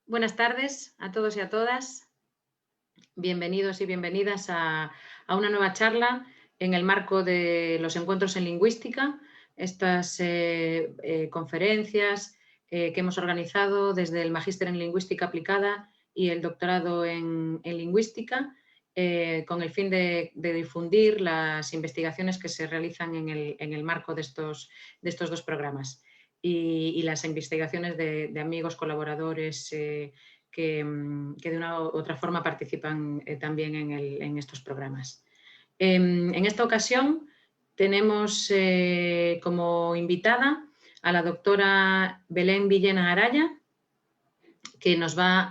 Buenas tardes a todos y a todas. Bienvenidos y bienvenidas a una nueva charla en el marco de los encuentros en lingüística, estas conferencias que hemos organizado desde el Magíster en Lingüística Aplicada y el Doctorado en Lingüística, con el fin de difundir las investigaciones que se realizan en el marco de estos dos programas y las investigaciones de amigos, colaboradores que de una u otra forma participan también en estos programas. En esta ocasión tenemos como invitada a la doctora Belén Villena Araya, que nos va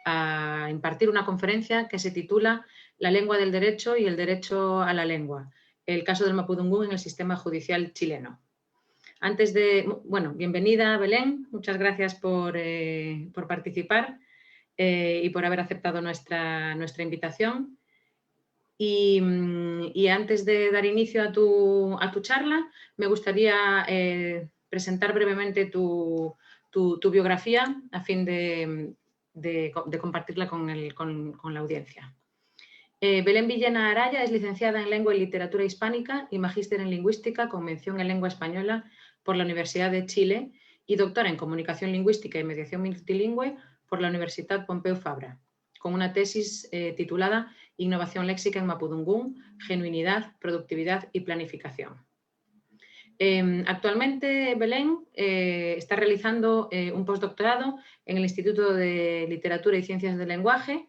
a impartir una conferencia que se titula La lengua del derecho y el derecho a la lengua, el caso del mapudungún en el sistema judicial chileno. Bienvenida Belén, muchas gracias por participar y por haber aceptado nuestra invitación. Y antes de dar inicio a tu charla, me gustaría presentar brevemente tu biografía a fin de compartirla con la audiencia. Belén Villena Araya es licenciada en Lengua y Literatura Hispánica y magíster en Lingüística con mención en Lengua Española por la Universidad de Chile y doctora en Comunicación Lingüística y Mediación Multilingüe por la Universidad Pompeu Fabra, con una tesis titulada Innovación léxica en mapudungún, genuinidad, productividad y planificación. Actualmente Belén está realizando un postdoctorado en el Instituto de Literatura y Ciencias del Lenguaje,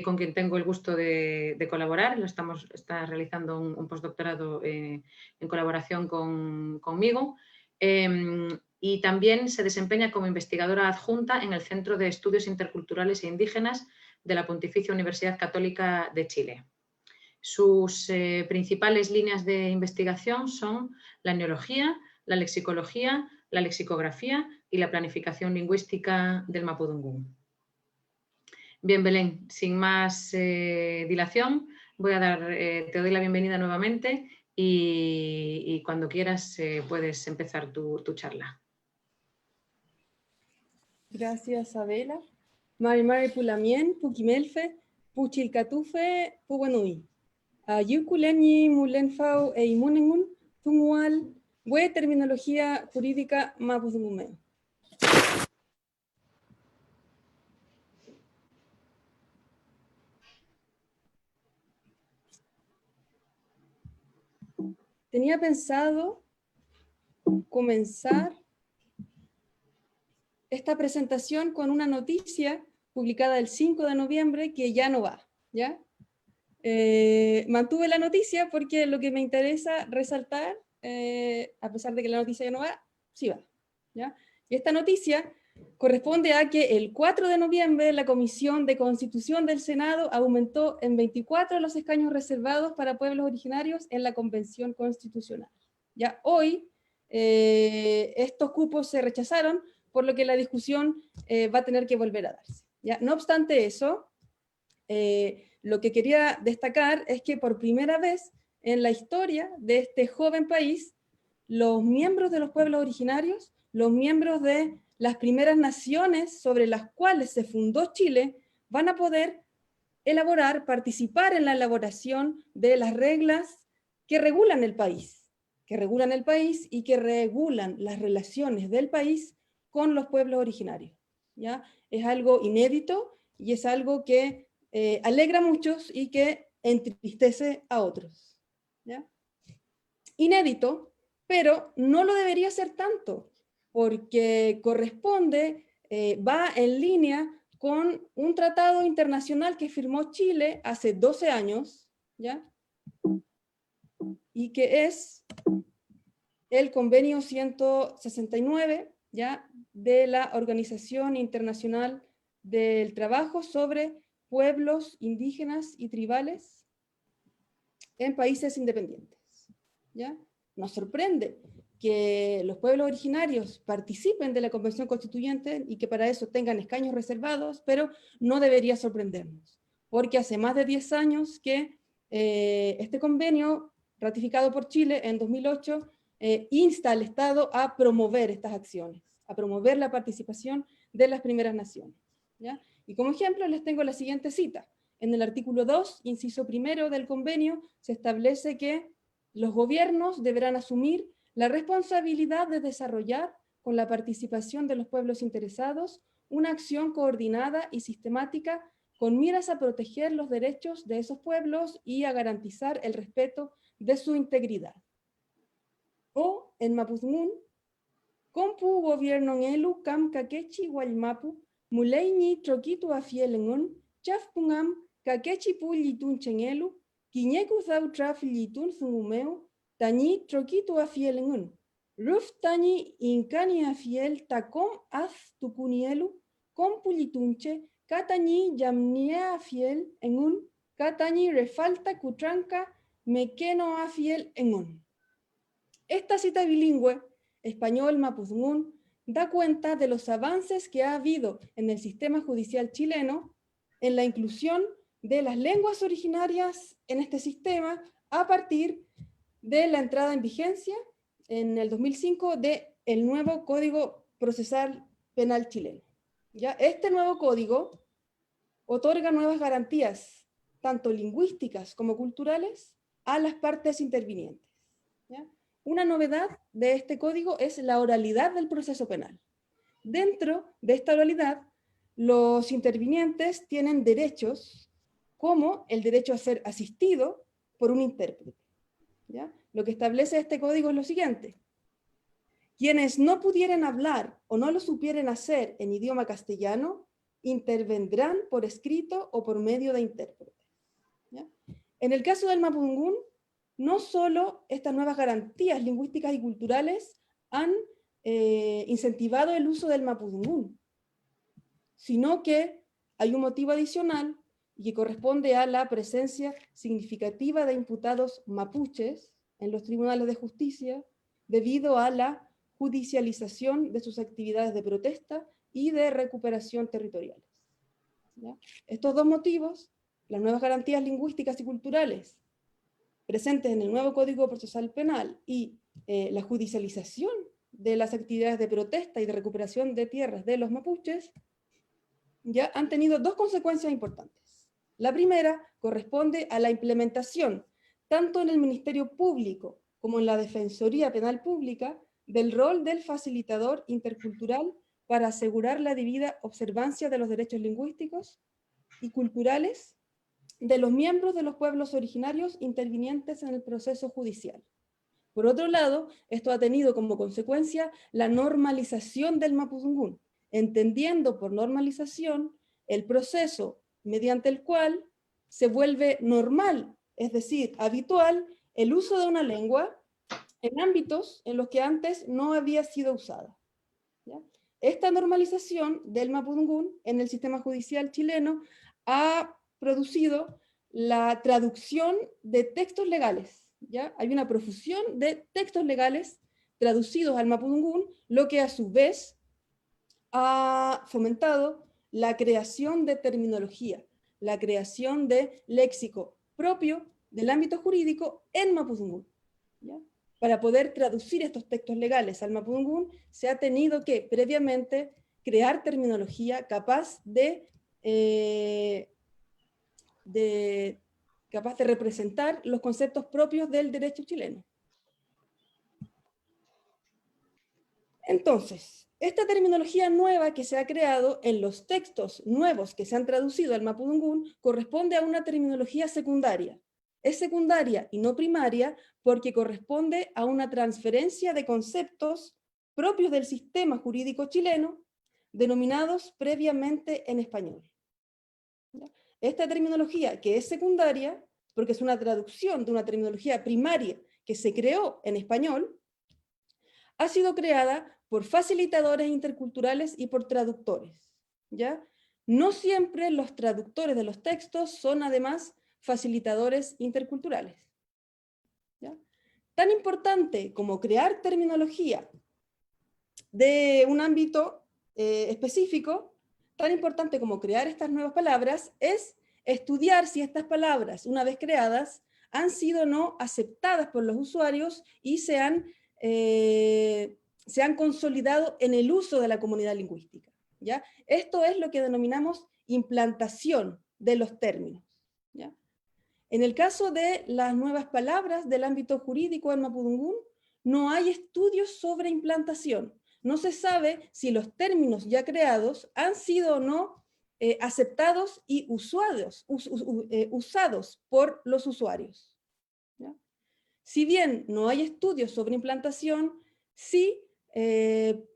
con quien tengo el gusto de colaborar. Está realizando un postdoctorado en colaboración conmigo. Y también se desempeña como investigadora adjunta en el Centro de Estudios Interculturales e Indígenas de la Pontificia Universidad Católica de Chile. Sus principales líneas de investigación son la neología, la lexicología, la lexicografía y la planificación lingüística del mapudungún. Bien, Belén, sin más dilación, te doy la bienvenida nuevamente y cuando quieras puedes empezar tu charla. Gracias, Abela. Mari Pulamien, Puquimelfe, Puchilcatufe, Puguanui. Ayukuleni, Mulenfau e Imunengun, Tumual, Bue Terminología Jurídica Mapudungumeo. Tenía pensado comenzar esta presentación con una noticia publicada el 5 de noviembre que ya no va, ¿ya? Mantuve la noticia porque lo que me interesa resaltar, a pesar de que la noticia ya no va, sí va, ¿ya? Y esta noticia corresponde a que el 4 de noviembre la Comisión de Constitución del Senado aumentó en 24 los escaños reservados para pueblos originarios en la Convención Constitucional. Ya hoy estos cupos se rechazaron, por lo que la discusión va a tener que volver a darse, ¿ya? No obstante eso, lo que quería destacar es que por primera vez en la historia de este joven país, los miembros de los pueblos originarios, los miembros de las primeras naciones sobre las cuales se fundó Chile, van a poder participar en la elaboración de las reglas que regulan el país y que regulan las relaciones del país con los pueblos originarios, ¿ya? Es algo inédito y es algo que alegra a muchos y que entristece a otros, ¿ya? Inédito, pero no lo debería ser tanto, porque va en línea con un tratado internacional que firmó Chile hace 12 años, ¿ya? Y que es el convenio 169, ¿ya? De la Organización Internacional del Trabajo sobre pueblos indígenas y tribales en países independientes, ¿ya? Nos sorprende que los pueblos originarios participen de la Convención Constituyente y que para eso tengan escaños reservados, pero no debería sorprendernos, porque hace más de 10 años que este convenio, ratificado por Chile en 2008, insta al Estado a promover estas acciones, a promover la participación de las primeras naciones, ¿ya? Y como ejemplo les tengo la siguiente cita. En el artículo 2, inciso primero del convenio, se establece que los gobiernos deberán asumir la responsabilidad de desarrollar, con la participación de los pueblos interesados, una acción coordinada y sistemática con miras a proteger los derechos de esos pueblos y a garantizar el respeto de su integridad. O, en Mapudungún, Compu gobierno ngelu kam kakechi Guaymapu, muleini troquitu afielengun, chafpungam kakechi pullitun chengelu, kiñeku zau trafilitun zungumeu, tañi troquitu afielengun. Ruf tañi incani afiel takom az tukunielu, compulitunche, katañi yamnia afiel engun, katañi refalta kutranca mekeno afiel engun. Esta cita bilingüe, español-mapudungún, da cuenta de los avances que ha habido en el sistema judicial chileno en la inclusión de las lenguas originarias en este sistema a partir de la entrada en vigencia en el 2005 del nuevo Código Procesal Penal chileno. ¿Ya? Este nuevo código otorga nuevas garantías, tanto lingüísticas como culturales, a las partes intervinientes. ¿Ya? Una novedad de este código es la oralidad del proceso penal. Dentro de esta oralidad, los intervinientes tienen derechos como el derecho a ser asistido por un intérprete. ¿Ya? Lo que establece este código es lo siguiente. Quienes no pudieran hablar o no lo supieran hacer en idioma castellano, intervendrán por escrito o por medio de intérprete. ¿Ya? En el caso del Mapudungún, no solo estas nuevas garantías lingüísticas y culturales han incentivado el uso del Mapudungún, sino que hay un motivo adicional y que corresponde a la presencia significativa de imputados mapuches en los tribunales de justicia debido a la judicialización de sus actividades de protesta y de recuperación territoriales. ¿Ya? Estos dos motivos, las nuevas garantías lingüísticas y culturales presentes en el nuevo Código Procesal Penal y la judicialización de las actividades de protesta y de recuperación de tierras de los mapuches, ya han tenido dos consecuencias importantes. La primera corresponde a la implementación, tanto en el Ministerio Público como en la Defensoría Penal Pública, del rol del facilitador intercultural para asegurar la debida observancia de los derechos lingüísticos y culturales de los miembros de los pueblos originarios intervinientes en el proceso judicial. Por otro lado, esto ha tenido como consecuencia la normalización del Mapudungún, entendiendo por normalización el proceso mediante el cual se vuelve normal, es decir, habitual, el uso de una lengua en ámbitos en los que antes no había sido usada. ¿Ya? Esta normalización del Mapudungún en el sistema judicial chileno ha producido la traducción de textos legales. ¿Ya? Hay una profusión de textos legales traducidos al Mapudungún, lo que a su vez ha fomentado la creación de terminología, la creación de léxico propio del ámbito jurídico en Mapudungún. ¿Ya? Para poder traducir estos textos legales al Mapudungún, se ha tenido que previamente crear terminología capaz de representar los conceptos propios del derecho chileno. Entonces, esta terminología nueva que se ha creado en los textos nuevos que se han traducido al Mapudungún corresponde a una terminología secundaria. Es secundaria y no primaria porque corresponde a una transferencia de conceptos propios del sistema jurídico chileno denominados previamente en español. Esta terminología, que es secundaria, porque es una traducción de una terminología primaria que se creó en español, ha sido creada por facilitadores interculturales y por traductores. ¿Ya? No siempre los traductores de los textos son además facilitadores interculturales. ¿Ya? Tan importante como crear terminología de un ámbito específico, tan importante como crear estas nuevas palabras es estudiar si estas palabras, una vez creadas, han sido o no aceptadas por los usuarios y se han consolidado en el uso de la comunidad lingüística. ¿ya? Esto es lo que denominamos implantación de los términos, ¿ya? En el caso de las nuevas palabras del ámbito jurídico en Mapudungún, no hay estudios sobre implantación. No se sabe si los términos ya creados han sido o no aceptados y usados por los usuarios, ¿ya? Si bien no hay estudios sobre implantación, sí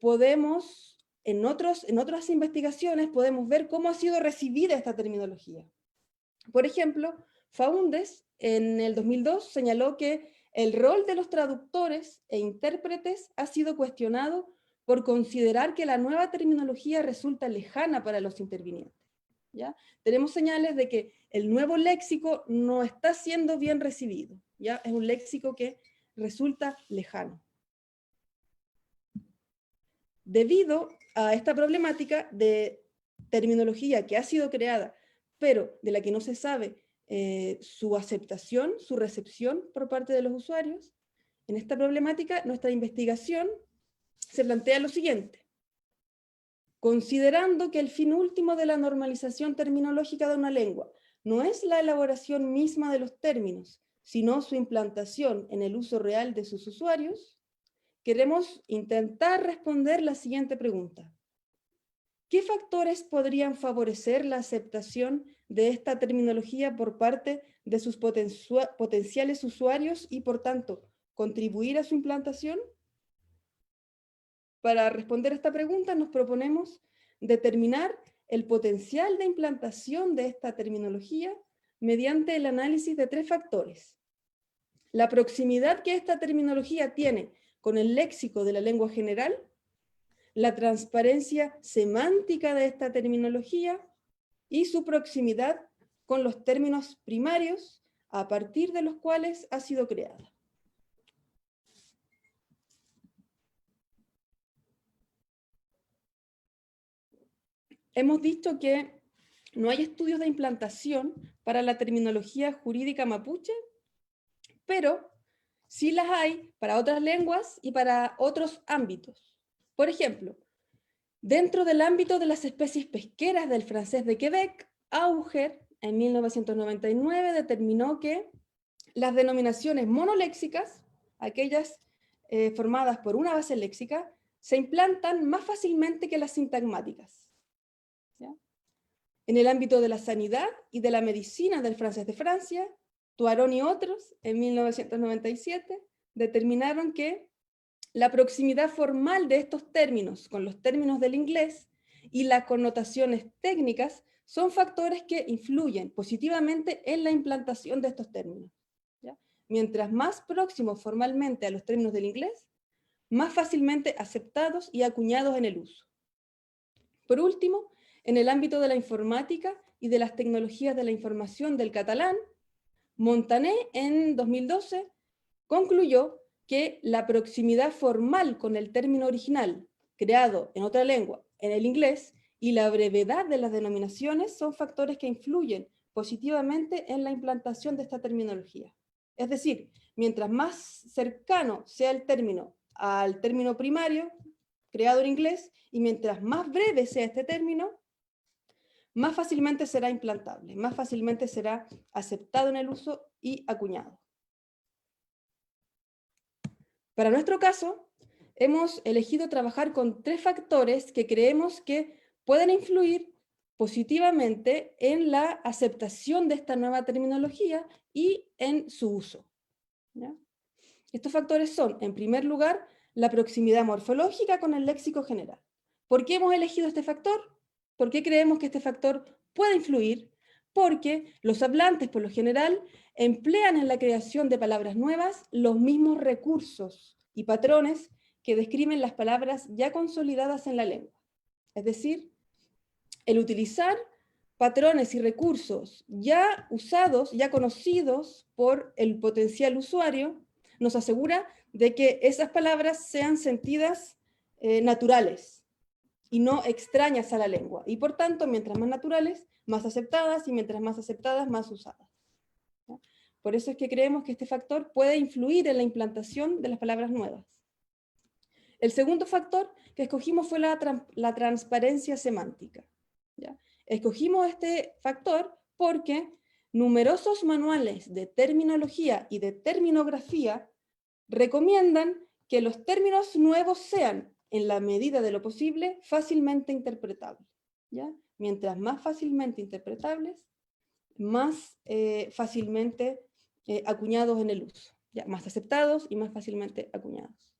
podemos, en otras investigaciones, podemos ver cómo ha sido recibida esta terminología. Por ejemplo, Faúndes en el 2002 señaló que el rol de los traductores e intérpretes ha sido cuestionado por considerar que la nueva terminología resulta lejana para los intervinientes, ¿ya? Tenemos señales de que el nuevo léxico no está siendo bien recibido, ¿ya? Es un léxico que resulta lejano. Debido a esta problemática de terminología que ha sido creada, pero de la que no se sabe su aceptación, su recepción por parte de los usuarios, en esta problemática nuestra investigación se plantea lo siguiente. Considerando que el fin último de la normalización terminológica de una lengua no es la elaboración misma de los términos, sino su implantación en el uso real de sus usuarios, queremos intentar responder la siguiente pregunta. ¿Qué factores podrían favorecer la aceptación de esta terminología por parte de sus potenciales usuarios y, por tanto, contribuir a su implantación? Para responder esta pregunta nos proponemos determinar el potencial de implantación de esta terminología mediante el análisis de 3 factores. La proximidad que esta terminología tiene con el léxico de la lengua general, la transparencia semántica de esta terminología y su proximidad con los términos primarios a partir de los cuales ha sido creada. Hemos visto que no hay estudios de implantación para la terminología jurídica mapuche, pero sí las hay para otras lenguas y para otros ámbitos. Por ejemplo, dentro del ámbito de las especies pesqueras del francés de Quebec, Auger, en 1999, determinó que las denominaciones monoléxicas, aquellas formadas por una base léxica, se implantan más fácilmente que las sintagmáticas, ¿ya? En el ámbito de la sanidad y de la medicina del francés de Francia, Tuaron y otros, en 1997, determinaron que la proximidad formal de estos términos con los términos del inglés y las connotaciones técnicas son factores que influyen positivamente en la implantación de estos términos, ¿ya? Mientras más próximos formalmente a los términos del inglés, más fácilmente aceptados y acuñados en el uso. Por último, en el ámbito de la informática y de las tecnologías de la información del catalán, Montané en 2012 concluyó que la proximidad formal con el término original, creado en otra lengua, en el inglés, y la brevedad de las denominaciones son factores que influyen positivamente en la implantación de esta terminología. Es decir, mientras más cercano sea el término al término primario, creado en inglés, y mientras más breve sea este término, más fácilmente será implantable, más fácilmente será aceptado en el uso y acuñado. Para nuestro caso, hemos elegido trabajar con 3 factores que creemos que pueden influir positivamente en la aceptación de esta nueva terminología y en su uso, ¿ya? Estos factores son, en primer lugar, la proximidad morfológica con el léxico general. ¿Por qué hemos elegido este factor? ¿Por qué creemos que este factor puede influir? Porque los hablantes, por lo general, emplean en la creación de palabras nuevas los mismos recursos y patrones que describen las palabras ya consolidadas en la lengua. Es decir, el utilizar patrones y recursos ya usados, ya conocidos por el potencial usuario, nos asegura de que esas palabras sean sentidas naturales y no extrañas a la lengua. Y por tanto, mientras más naturales, más aceptadas, y mientras más aceptadas, más usadas, ¿ya? Por eso es que creemos que este factor puede influir en la implantación de las palabras nuevas. El segundo factor que escogimos fue la transparencia semántica, ¿ya? Escogimos este factor porque numerosos manuales de terminología y de terminografía recomiendan que los términos nuevos sean, en la medida de lo posible, fácilmente interpretables, ¿ya? Mientras más fácilmente interpretables, más fácilmente acuñados en el uso, ¿ya? Más aceptados y más fácilmente acuñados.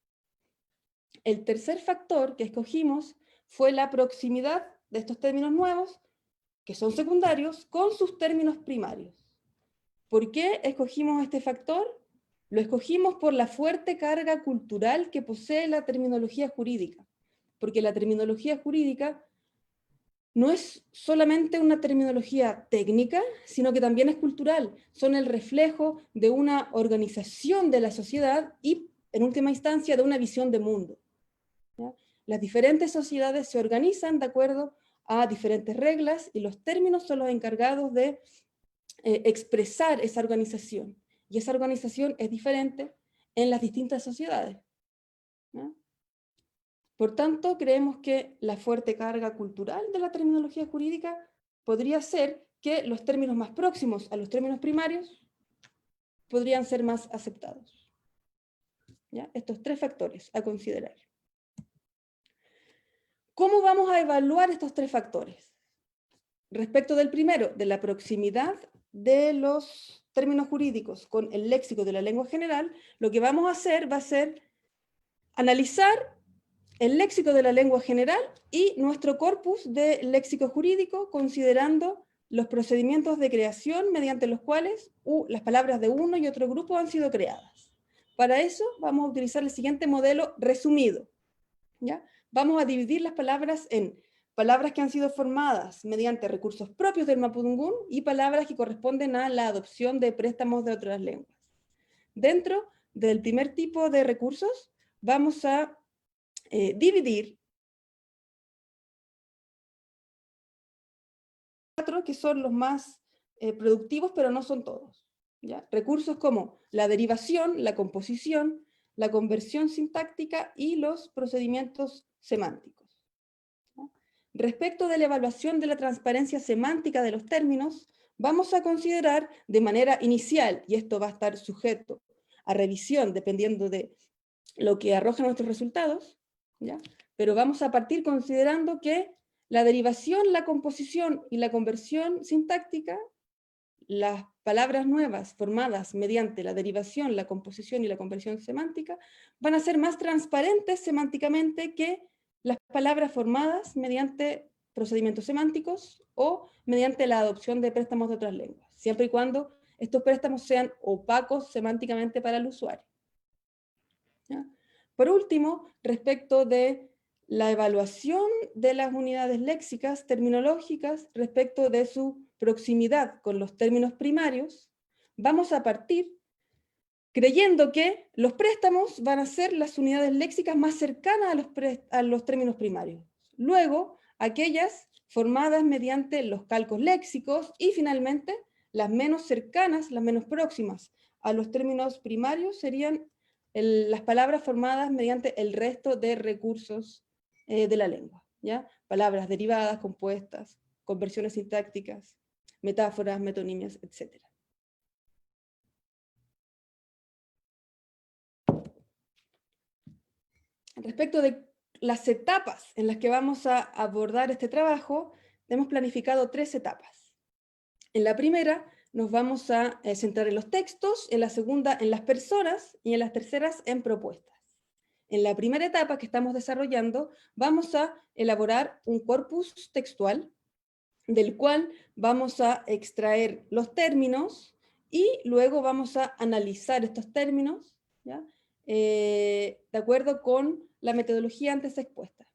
El tercer factor que escogimos fue la proximidad de estos términos nuevos, que son secundarios, con sus términos primarios. ¿Por qué escogimos este factor? Lo escogimos por la fuerte carga cultural que posee la terminología jurídica, porque la terminología jurídica no es solamente una terminología técnica, sino que también es cultural. Son el reflejo de una organización de la sociedad y, en última instancia, de una visión de mundo, ¿ya? Las diferentes sociedades se organizan de acuerdo a diferentes reglas y los términos son los encargados de expresar esa organización. Y esa organización es diferente en las distintas sociedades, ¿no? Por tanto, creemos que la fuerte carga cultural de la terminología jurídica podría ser que los términos más próximos a los términos primarios podrían ser más aceptados, ¿ya? Estos tres factores a considerar. ¿Cómo vamos a evaluar estos tres factores? Respecto del primero, de la proximidad de los términos jurídicos con el léxico de la lengua general, lo que vamos a hacer va a ser analizar el léxico de la lengua general y nuestro corpus de léxico jurídico, considerando los procedimientos de creación mediante los cuales las palabras de uno y otro grupo han sido creadas. Para eso vamos a utilizar el siguiente modelo resumido, ¿ya? Vamos a dividir las palabras en palabras que han sido formadas mediante recursos propios del mapudungún y palabras que corresponden a la adopción de préstamos de otras lenguas. Dentro del primer tipo de recursos vamos a dividir cuatro que son los más productivos, pero no son todos, ¿ya? Recursos como la derivación, la composición, la conversión sintáctica y los procedimientos semánticos, ¿ya? Respecto de la evaluación de la transparencia semántica de los términos, vamos a considerar de manera inicial, y esto va a estar sujeto a revisión dependiendo de lo que arrojen nuestros resultados, ¿ya? Pero vamos a partir considerando que la derivación, la composición y la conversión sintáctica, las palabras nuevas formadas mediante la derivación, la composición y la conversión semántica, van a ser más transparentes semánticamente que las palabras formadas mediante procedimientos semánticos o mediante la adopción de préstamos de otras lenguas, siempre y cuando estos préstamos sean opacos semánticamente para el usuario, ¿ya? Por último, respecto de la evaluación de las unidades léxicas, terminológicas, respecto de su proximidad con los términos primarios, vamos a partir creyendo que los préstamos van a ser las unidades léxicas más cercanas a los términos primarios. Luego, aquellas formadas mediante los calcos léxicos y finalmente las menos cercanas, las menos próximas a los términos primarios serían las palabras formadas mediante el resto de recursos de la lengua, ¿ya? Palabras derivadas, compuestas, conversiones sintácticas, metáforas, metonimias, etc. Respecto de las etapas en las que vamos a abordar este trabajo, hemos planificado 3 etapas. En la primera nos vamos a centrar en los textos, en la segunda en las personas y en las terceras en propuestas. En la primera etapa que estamos desarrollando vamos a elaborar un corpus textual del cual vamos a extraer los términos y luego vamos a analizar estos términos, ¿ya? De acuerdo con la metodología antes expuesta.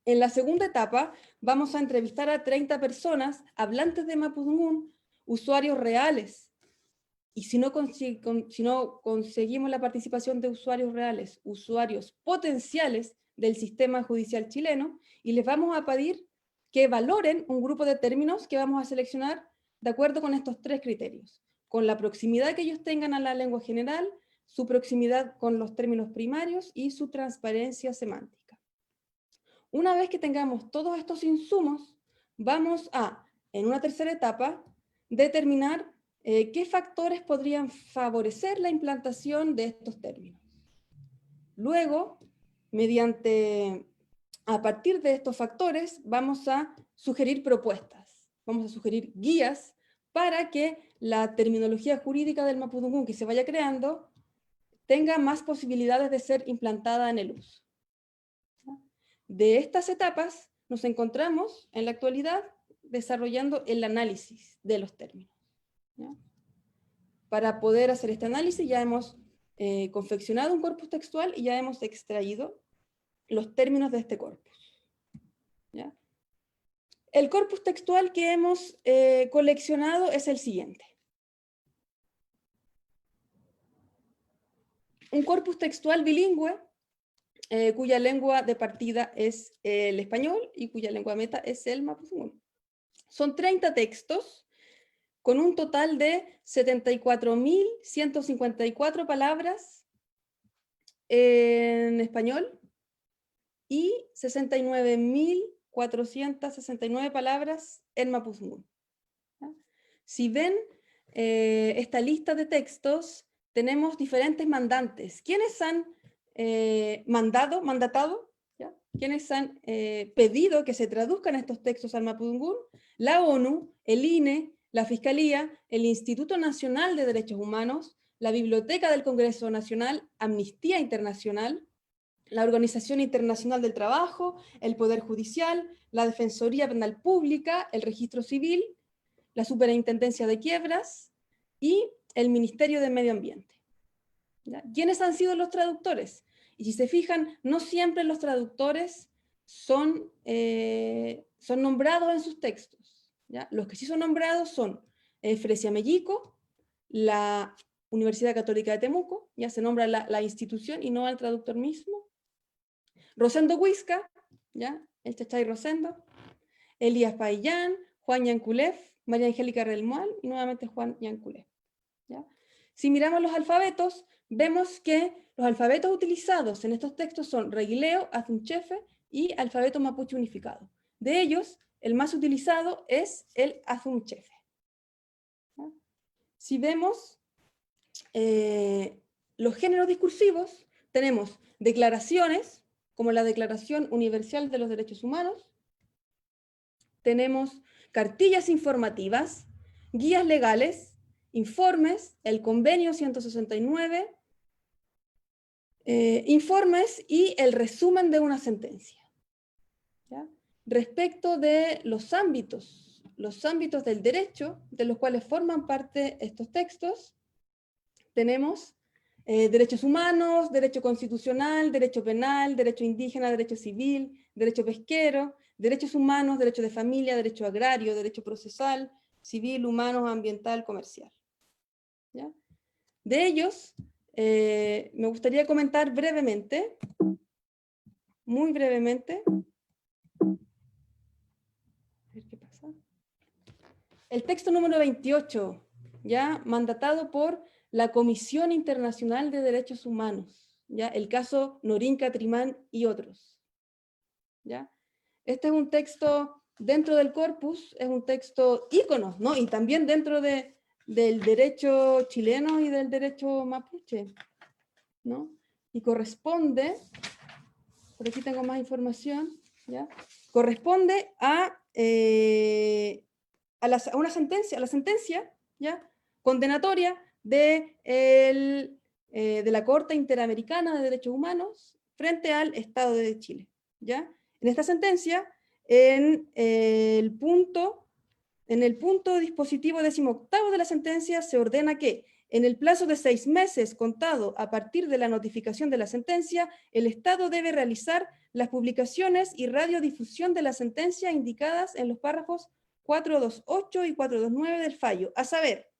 En la segunda etapa vamos a entrevistar a 30 personas hablantes de mapudungún, usuarios reales, y si no conseguimos la participación de usuarios reales, usuarios potenciales del sistema judicial chileno, y les vamos a pedir que valoren un grupo de términos que vamos a seleccionar de acuerdo con estos 3 criterios, con la proximidad que ellos tengan a la lengua general, su proximidad con los términos primarios y su transparencia semántica. Una vez que tengamos todos estos insumos, vamos a, en una tercera etapa, determinar qué factores podrían favorecer la implantación de estos términos. Luego, a partir de estos factores, vamos a sugerir propuestas, vamos a sugerir guías para que la terminología jurídica del mapudungún que se vaya creando tenga más posibilidades de ser implantada en el uso. De estas etapas nos encontramos en la actualidad desarrollando el análisis de los términos. ¿Ya? Para poder hacer este análisis ya hemos confeccionado un corpus textual y ya hemos extraído los términos de este corpus. ¿Ya? El corpus textual que hemos coleccionado es el siguiente. Un corpus textual bilingüe cuya lengua de partida es el español y cuya lengua meta es el mapudungún. Son 30 textos con un total de 74.154 palabras en español y 69.469 palabras en mapudungún. Si ven esta lista de textos, tenemos diferentes mandantes. ¿Quiénes han mandatado? ¿Ya? ¿Quiénes han pedido que se traduzcan estos textos al mapudungún? La ONU, el INE, la Fiscalía, el Instituto Nacional de Derechos Humanos, la Biblioteca del Congreso Nacional, Amnistía Internacional, la Organización Internacional del Trabajo, el Poder Judicial, la Defensoría Penal Pública, el Registro Civil, la Superintendencia de Quiebras y el Ministerio de Medio Ambiente. ¿Ya? ¿Quiénes han sido los traductores? Y si se fijan, no siempre los traductores son nombrados en sus textos. ¿Ya? Los que sí son nombrados son Fresia Mellico, la Universidad Católica de Temuco, ya se nombra la institución y no al traductor mismo. Rosendo Huisca, ¿ya? El Chachay Rosendo, Elías Paillán, Juan Yanculef, María Angélica Relmual y nuevamente Juan Yanculef. ¿Ya? Si miramos los alfabetos, vemos que los alfabetos utilizados en estos textos son Reguileo, Azunchefe y alfabeto mapuche unificado. De ellos, el más utilizado es el Azunchefe. ¿Ya? Si vemos los géneros discursivos, tenemos declaraciones, como la Declaración Universal de los Derechos Humanos, tenemos cartillas informativas, guías legales, informes, el Convenio 169, informes y el resumen de una sentencia. ¿Ya? Respecto de los ámbitos del derecho, de los cuales forman parte estos textos, tenemos derechos humanos, derecho constitucional, derecho penal, derecho indígena, derecho civil, derecho pesquero, derechos humanos, derecho de familia, derecho agrario, derecho procesal, civil, humano, ambiental, comercial. ¿Ya? De ellos, me gustaría comentar brevemente, muy brevemente, a ver qué pasa. El texto número 28, ya mandatado por la Comisión Internacional de Derechos Humanos, ¿ya? El caso Norín Catrimán y otros. ¿Ya? Este es un texto dentro del corpus, es un texto ícono, ¿no? Y también dentro del derecho chileno y del derecho mapuche, ¿no? Y corresponde, por aquí tengo más información, ¿ya? Corresponde a una sentencia, a la sentencia, ¿ya? Condenatoria de la Corte Interamericana de Derechos Humanos frente al Estado de Chile. ¿Ya? En esta sentencia, en el punto dispositivo 18º de la sentencia, se ordena que en el plazo de 6 meses contado a partir de la notificación de la sentencia, el Estado debe realizar las publicaciones y radiodifusión de la sentencia indicadas en los párrafos 428 y 429 del fallo, a saber,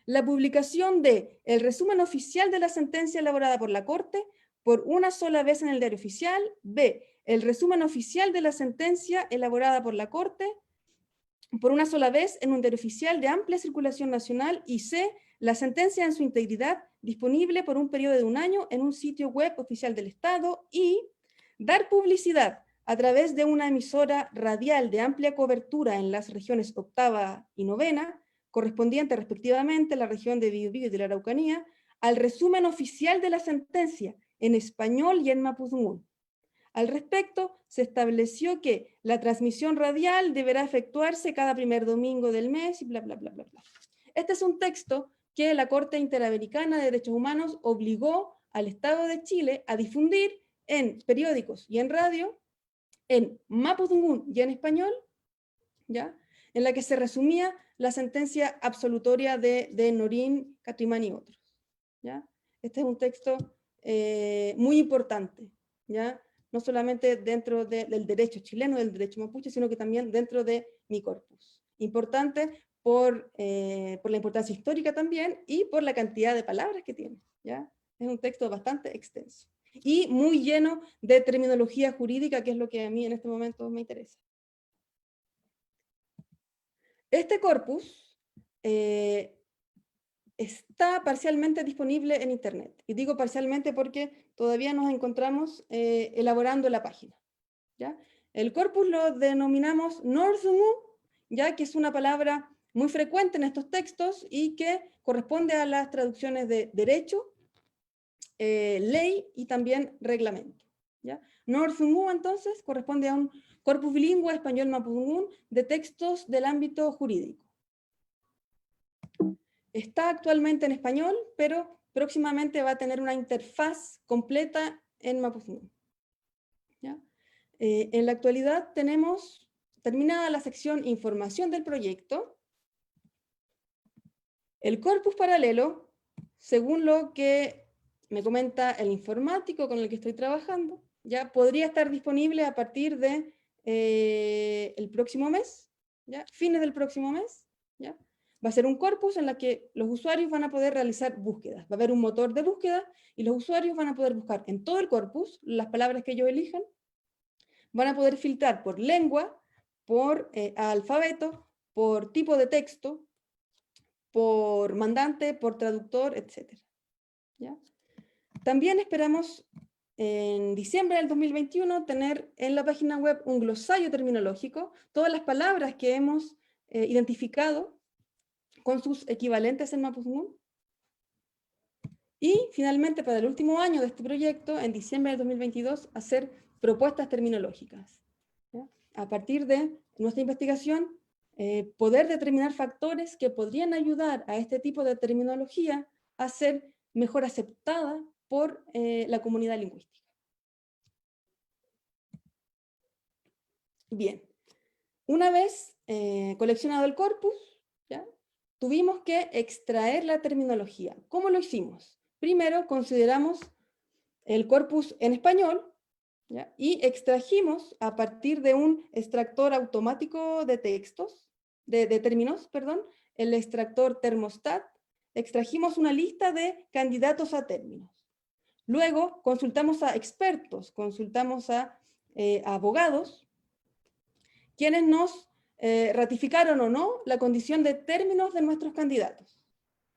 la publicación de el resumen oficial de la sentencia elaborada por la Corte por una sola vez en el diario oficial, b, el resumen oficial de la sentencia elaborada por la Corte por una sola vez en un diario oficial de amplia circulación nacional, y C, la sentencia en su integridad disponible por un periodo de 1 año en un sitio web oficial del Estado, y dar publicidad a través de una emisora radial de amplia cobertura en las regiones 8ª y 9ª, correspondiente respectivamente a la región de Biobío y de la Araucanía, al resumen oficial de la sentencia en español y en mapudungún. Al respecto, se estableció que la transmisión radial deberá efectuarse cada primer domingo del mes y bla, bla, bla, bla, bla. Este es un texto que la Corte Interamericana de Derechos Humanos obligó al Estado de Chile a difundir en periódicos y en radio, en mapudungún y en español, ¿ya? En la que se resumía la sentencia absolutoria de Norín, Catrimán y otros, ¿ya? Este es un texto muy importante, ¿ya? No solamente dentro del derecho chileno, del derecho mapuche, sino que también dentro de mi corpus. Importante por la importancia histórica también y por la cantidad de palabras que tiene, ¿ya? Es un texto bastante extenso y muy lleno de terminología jurídica, que es lo que a mí en este momento me interesa. Este corpus está parcialmente disponible en Internet. Y digo parcialmente porque todavía nos encontramos elaborando la página, ¿ya? El corpus lo denominamos Northungu, ya que es una palabra muy frecuente en estos textos y que corresponde a las traducciones de derecho, ley y también reglamento, ¿ya? Northungu, entonces, corresponde a un corpus bilingüe español-mapudungún de textos del ámbito jurídico. Está actualmente en español, pero próximamente va a tener una interfaz completa en mapudungún, ¿ya? En la actualidad tenemos terminada la sección información del proyecto. El corpus paralelo, según lo que me comenta el informático con el que estoy trabajando, ya podría estar disponible a partir de el próximo mes, ¿ya? Fines del próximo mes, ¿ya? Va a ser un corpus en el que los usuarios van a poder realizar búsquedas. Va a haber un motor de búsqueda y los usuarios van a poder buscar en todo el corpus las palabras que ellos elijan. Van a poder filtrar por lengua, por alfabeto, por tipo de texto, por mandante, por traductor, etc. ¿Ya? También esperamos en diciembre del 2021 tener en la página web un glosario terminológico, todas las palabras que hemos identificado con sus equivalentes en mapudungún. Y finalmente, para el último año de este proyecto, en diciembre del 2022, hacer propuestas terminológicas, ¿ya? A partir de nuestra investigación, poder determinar factores que podrían ayudar a este tipo de terminología a ser mejor aceptada por la comunidad lingüística. Bien, una vez coleccionado el corpus, ¿ya? Tuvimos que extraer la terminología. ¿Cómo lo hicimos? Primero consideramos el corpus en español, ¿ya? Y extrajimos a partir de un extractor automático de textos, de términos, perdón, el extractor Thermostat, extrajimos una lista de candidatos a términos. Luego consultamos a expertos, consultamos a abogados, quienes nos ratificaron o no la condición de términos de nuestros candidatos.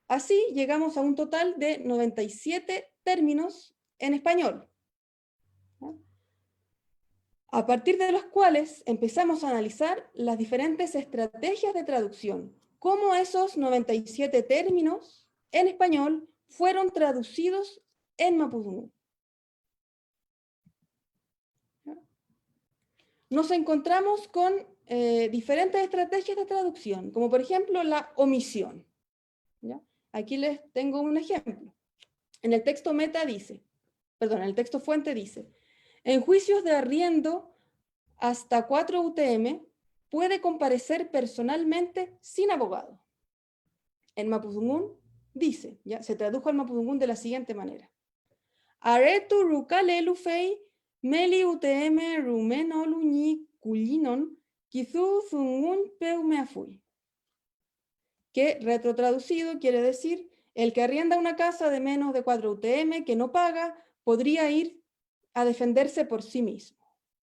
Así llegamos a un total de 97 términos en español, ¿no? A partir de los cuales empezamos a analizar las diferentes estrategias de traducción, cómo esos 97 términos en español fueron traducidos en mapudungún. Nos encontramos con diferentes estrategias de traducción, como por ejemplo la omisión, ¿ya? Aquí les tengo un ejemplo. En el texto meta dice, perdón, en el texto fuente dice, en juicios de arriendo hasta 4 UTM puede comparecer personalmente sin abogado. En mapudungún dice, ya se tradujo al mapudungún de la siguiente manera. Aretu rukale fei meli UTM rumenolu ni kulinon kizu zungun peumeafui. Que retrotraducido quiere decir, el que arrienda una casa de menos de 4 UTM que no paga, podría ir a defenderse por sí mismo,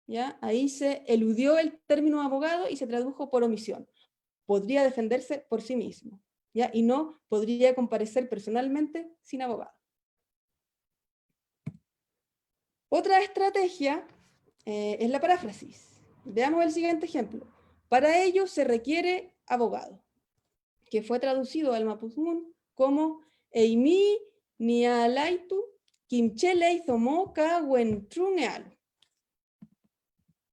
¿ya? Ahí se eludió el término abogado y se tradujo por omisión. podría defenderse por sí mismo, ¿ya? Y no podría comparecer personalmente sin abogado. Otra estrategia es la paráfrasis. Veamos el siguiente ejemplo. Para ello se requiere abogado, que fue traducido al mapuzungún como Eimi nialaitu kimchelei zomo ka wentrun ealu,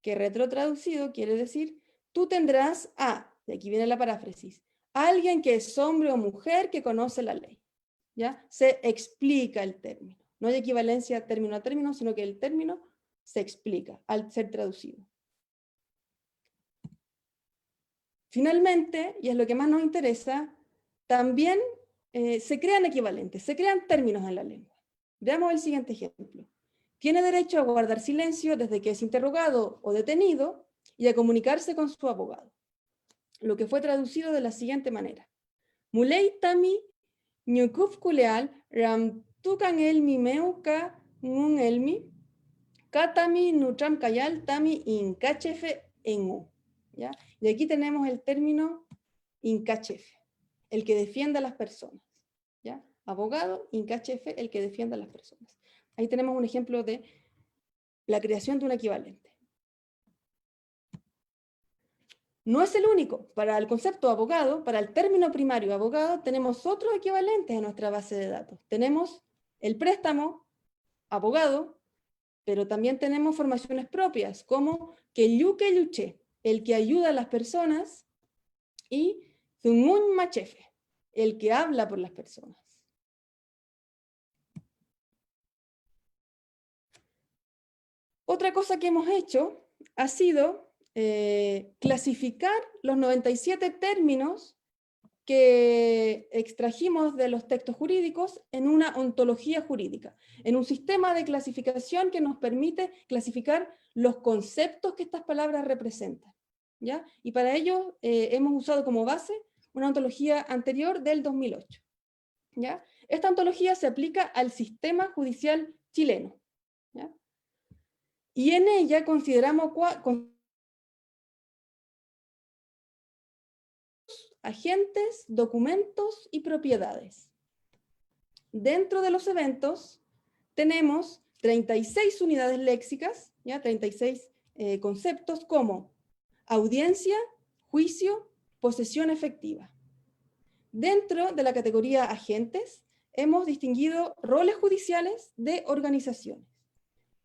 que retrotraducido quiere decir, tú tendrás a, y aquí viene la paráfrasis, alguien que es hombre o mujer que conoce la ley. ¿Ya? Se explica el término. No hay equivalencia término a término, sino que el término se explica al ser traducido. Finalmente, y es lo que más nos interesa, también se crean equivalentes, se crean términos en la lengua. Veamos el siguiente ejemplo. Tiene derecho a guardar silencio desde que es interrogado o detenido y a comunicarse con su abogado. Lo que fue traducido de la siguiente manera. Mulei tami nyukuf kuleal ram tukan elmi meuka ngun elmi katami nutram kayal tami inkachefe engu. ¿Ya? Y aquí tenemos el término incachefe, el que defiende a las personas. ¿Ya? Abogado, incachefe, el que defiende a las personas. Ahí tenemos un ejemplo de la creación de un equivalente. No es el único. Para el concepto abogado, para el término primario abogado, tenemos otros equivalentes en nuestra base de datos. Tenemos el préstamo, abogado, pero también tenemos formaciones propias, como Kelyuke Yuche, el que ayuda a las personas, y Zungun Machefe, el que habla por las personas. Otra cosa que hemos hecho ha sido clasificar los 97 términos que extrajimos de los textos jurídicos en una ontología jurídica, en un sistema de clasificación que nos permite clasificar los conceptos que estas palabras representan, ¿ya? Y para ello hemos usado como base una ontología anterior del 2008, ¿ya? Esta ontología se aplica al sistema judicial chileno, ¿ya? Y en ella consideramos agentes, documentos y propiedades. Dentro de los eventos tenemos 36 unidades léxicas, ¿ya? 36 conceptos como audiencia, juicio, posesión efectiva. Dentro de la categoría agentes hemos distinguido roles judiciales de organizaciones.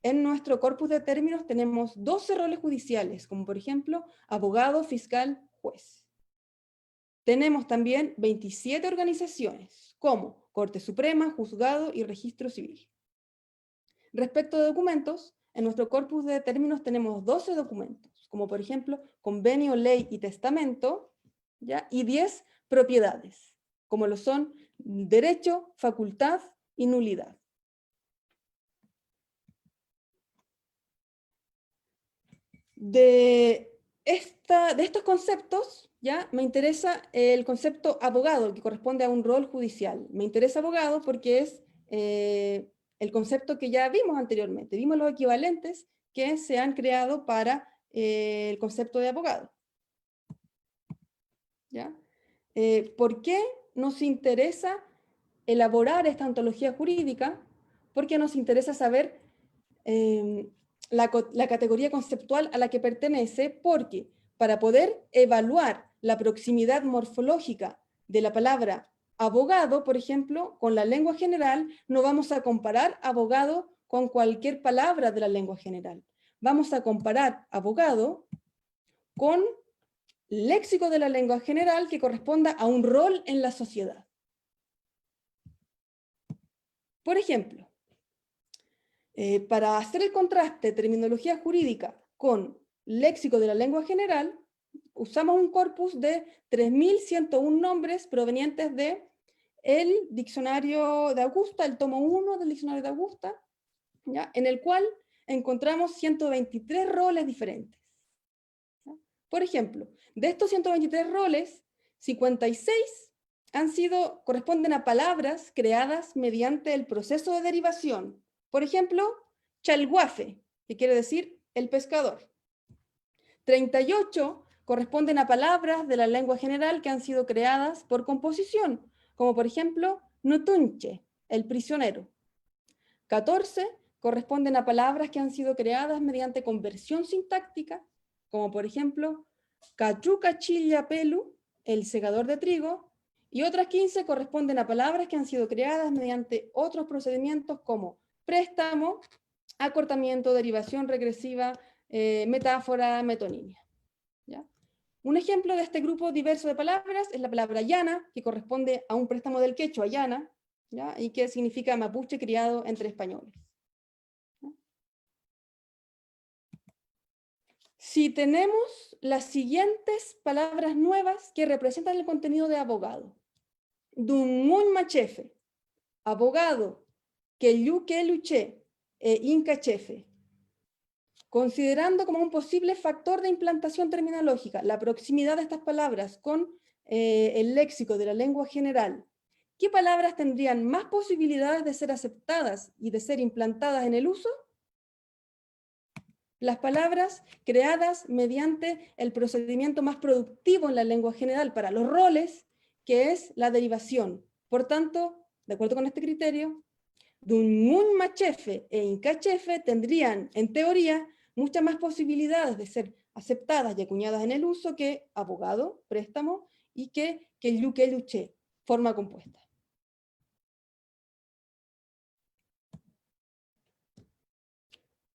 En nuestro corpus de términos tenemos 12 roles judiciales, como por ejemplo abogado, fiscal, juez. Tenemos también 27 organizaciones, como Corte Suprema, Juzgado y Registro Civil. Respecto de documentos, en nuestro corpus de términos tenemos 12 documentos, como por ejemplo convenio, ley y testamento, ¿ya? Y 10 propiedades, como lo son derecho, facultad y nulidad. De estos conceptos, ¿ya? Me interesa el concepto abogado, que corresponde a un rol judicial. Me interesa abogado porque es el concepto que ya vimos anteriormente. Vimos los equivalentes que se han creado para el concepto de abogado, ¿ya? ¿Por qué nos interesa elaborar esta ontología jurídica? Porque nos interesa saber la categoría conceptual a la que pertenece, porque para poder evaluar la proximidad morfológica de la palabra abogado, por ejemplo, con la lengua general, no vamos a comparar abogado con cualquier palabra de la lengua general. Vamos a comparar abogado con léxico de la lengua general que corresponda a un rol en la sociedad. Por ejemplo, para hacer el contraste de terminología jurídica con léxico de la lengua general, usamos un corpus de 3.101 nombres provenientes del diccionario de Augusta, el tomo 1 del diccionario de Augusta, ¿ya? En el cual encontramos 123 roles diferentes, ¿ya? Por ejemplo, de estos 123 roles, 56 corresponden a palabras creadas mediante el proceso de derivación. Por ejemplo, chalguafe, que quiere decir el pescador. 38 corresponden a palabras de la lengua general que han sido creadas por composición, como por ejemplo, nutunche, el prisionero. 14 corresponden a palabras que han sido creadas mediante conversión sintáctica, como por ejemplo, cachucachilla pelu, el segador de trigo, y otras 15 corresponden a palabras que han sido creadas mediante otros procedimientos como préstamo, acortamiento, derivación regresiva, metáfora, metonimia. ¿Ya? Un ejemplo de este grupo diverso de palabras es la palabra llana, que corresponde a un préstamo del quechua, llana, ¿ya? Y que significa mapuche criado entre españoles. ¿Ya? Si tenemos las siguientes palabras nuevas que representan el contenido de abogado. Dungun machefe, abogado, queyu keluche, inca chefe. Considerando como un posible factor de implantación terminológica la proximidad de estas palabras con el léxico de la lengua general, ¿qué palabras tendrían más posibilidades de ser aceptadas y de ser implantadas en el uso? Las palabras creadas mediante el procedimiento más productivo en la lengua general para los roles, que es la derivación. Por tanto, de acuerdo con este criterio, Dungun machefe e incachefe tendrían, en teoría, muchas más posibilidades de ser aceptadas y acuñadas en el uso que abogado, préstamo, y que luche, forma compuesta.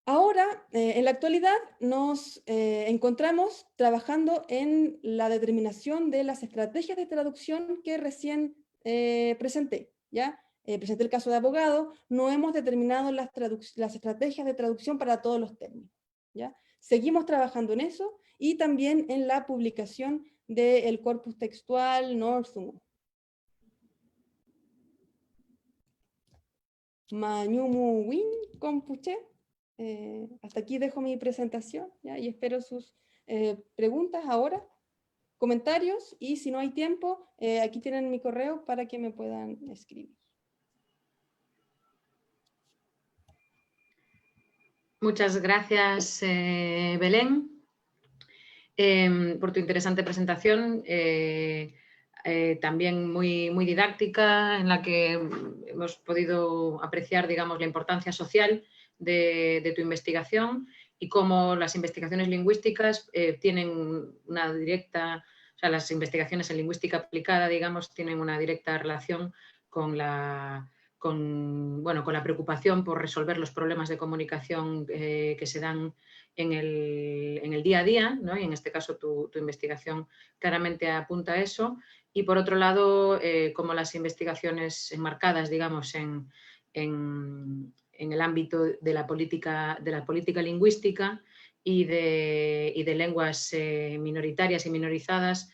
Ahora, en la actualidad, nos encontramos trabajando en la determinación de las estrategias de traducción que recién presenté, ¿ya? Presenté el caso de abogado, no hemos determinado las estrategias de traducción para todos los términos, ¿ya? Seguimos trabajando en eso y también en la publicación del corpus textual Northum. Mañumu Win Compuche. Hasta aquí dejo mi presentación, ¿ya? Y espero sus preguntas ahora, comentarios, y si no hay tiempo, aquí tienen mi correo para que me puedan escribir. Muchas gracias, Belén, por tu interesante presentación, también muy didáctica, en la que hemos podido apreciar, digamos, la importancia social de tu investigación y cómo las investigaciones lingüísticas tienen una directa, o sea, las investigaciones en lingüística aplicada, digamos, tienen una directa relación con la preocupación por resolver los problemas de comunicación que se dan en el día a día, ¿no? Y en este caso tu investigación claramente apunta a eso. Y por otro lado, como las investigaciones enmarcadas, digamos, en el ámbito de la política lingüística y de lenguas minoritarias y minorizadas,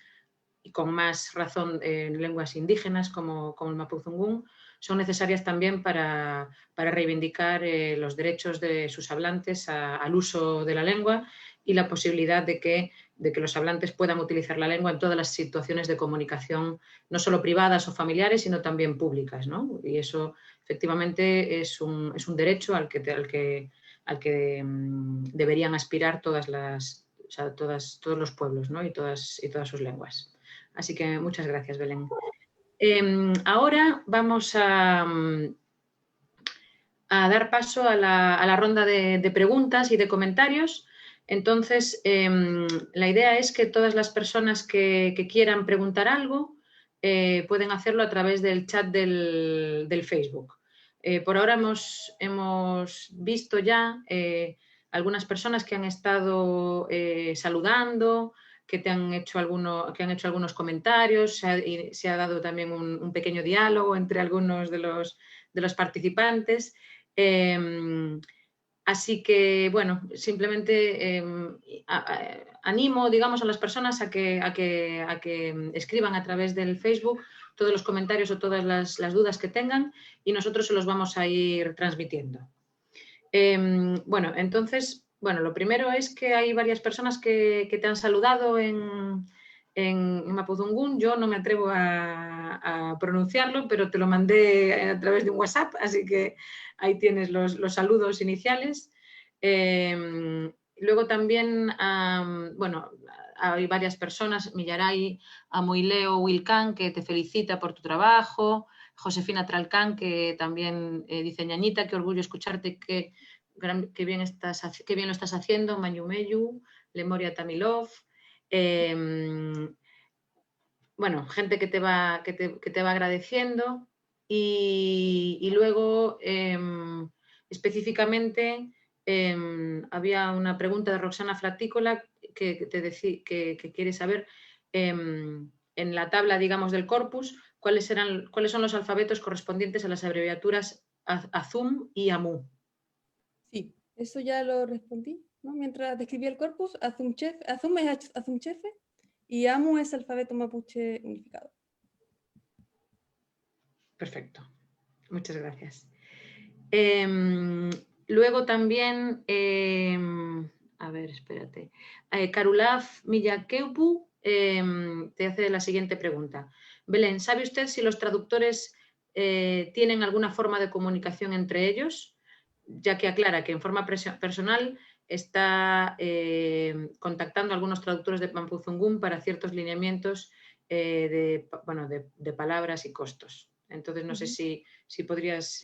y con más razón en lenguas indígenas como el mapudungún, son necesarias también para reivindicar los derechos de sus hablantes al uso de la lengua y la posibilidad de que los hablantes puedan utilizar la lengua en todas las situaciones de comunicación, no solo privadas o familiares, sino también públicas, ¿no? Y eso efectivamente es un derecho al que deberían aspirar todos los pueblos, ¿no? y todas sus lenguas. Así que muchas gracias, Belén. Ahora vamos a dar paso a la ronda de preguntas y de comentarios. Entonces, la idea es que todas las personas que quieran preguntar algo pueden hacerlo a través del chat del Facebook. Por ahora hemos visto ya algunas personas que han estado saludando, que han hecho algunos comentarios, se ha dado también un pequeño diálogo entre algunos de los participantes. Así que, bueno, simplemente animo, digamos, a las personas a que escriban a través del Facebook todos los comentarios o todas las dudas que tengan y nosotros se los vamos a ir transmitiendo. Bueno, entonces, lo primero es que hay varias personas que te han saludado en mapudungún. Yo no me atrevo a pronunciarlo, pero te lo mandé a través de un WhatsApp, así que ahí tienes los saludos iniciales. Luego también, hay varias personas, Millaray, Amoileo Wilcan, que te felicita por tu trabajo, Josefina Tralcán, que también dice, ñañita, qué orgullo escucharte, qué bien lo estás haciendo, Mayumeyu, Lemoria Tamilov, bueno, gente que te va agradeciendo y luego específicamente había una pregunta de Roxana Flatícola que quiere saber en la tabla, digamos, del corpus, cuáles son los alfabetos correspondientes a las abreviaturas AZUM y AMU. Sí, eso ya lo respondí, ¿no? Mientras describía el corpus, AZUM es AZUM Chefe y AMU es alfabeto mapuche unificado. Perfecto, muchas gracias. Luego también, a ver, espérate, Karulaf Millakeupu te hace la siguiente pregunta. Belén, ¿sabe usted si los traductores tienen alguna forma de comunicación entre ellos? Ya que aclara que en forma personal está contactando a algunos traductores de Mapudungun para ciertos lineamientos de palabras y costos. Entonces, no sé si podrías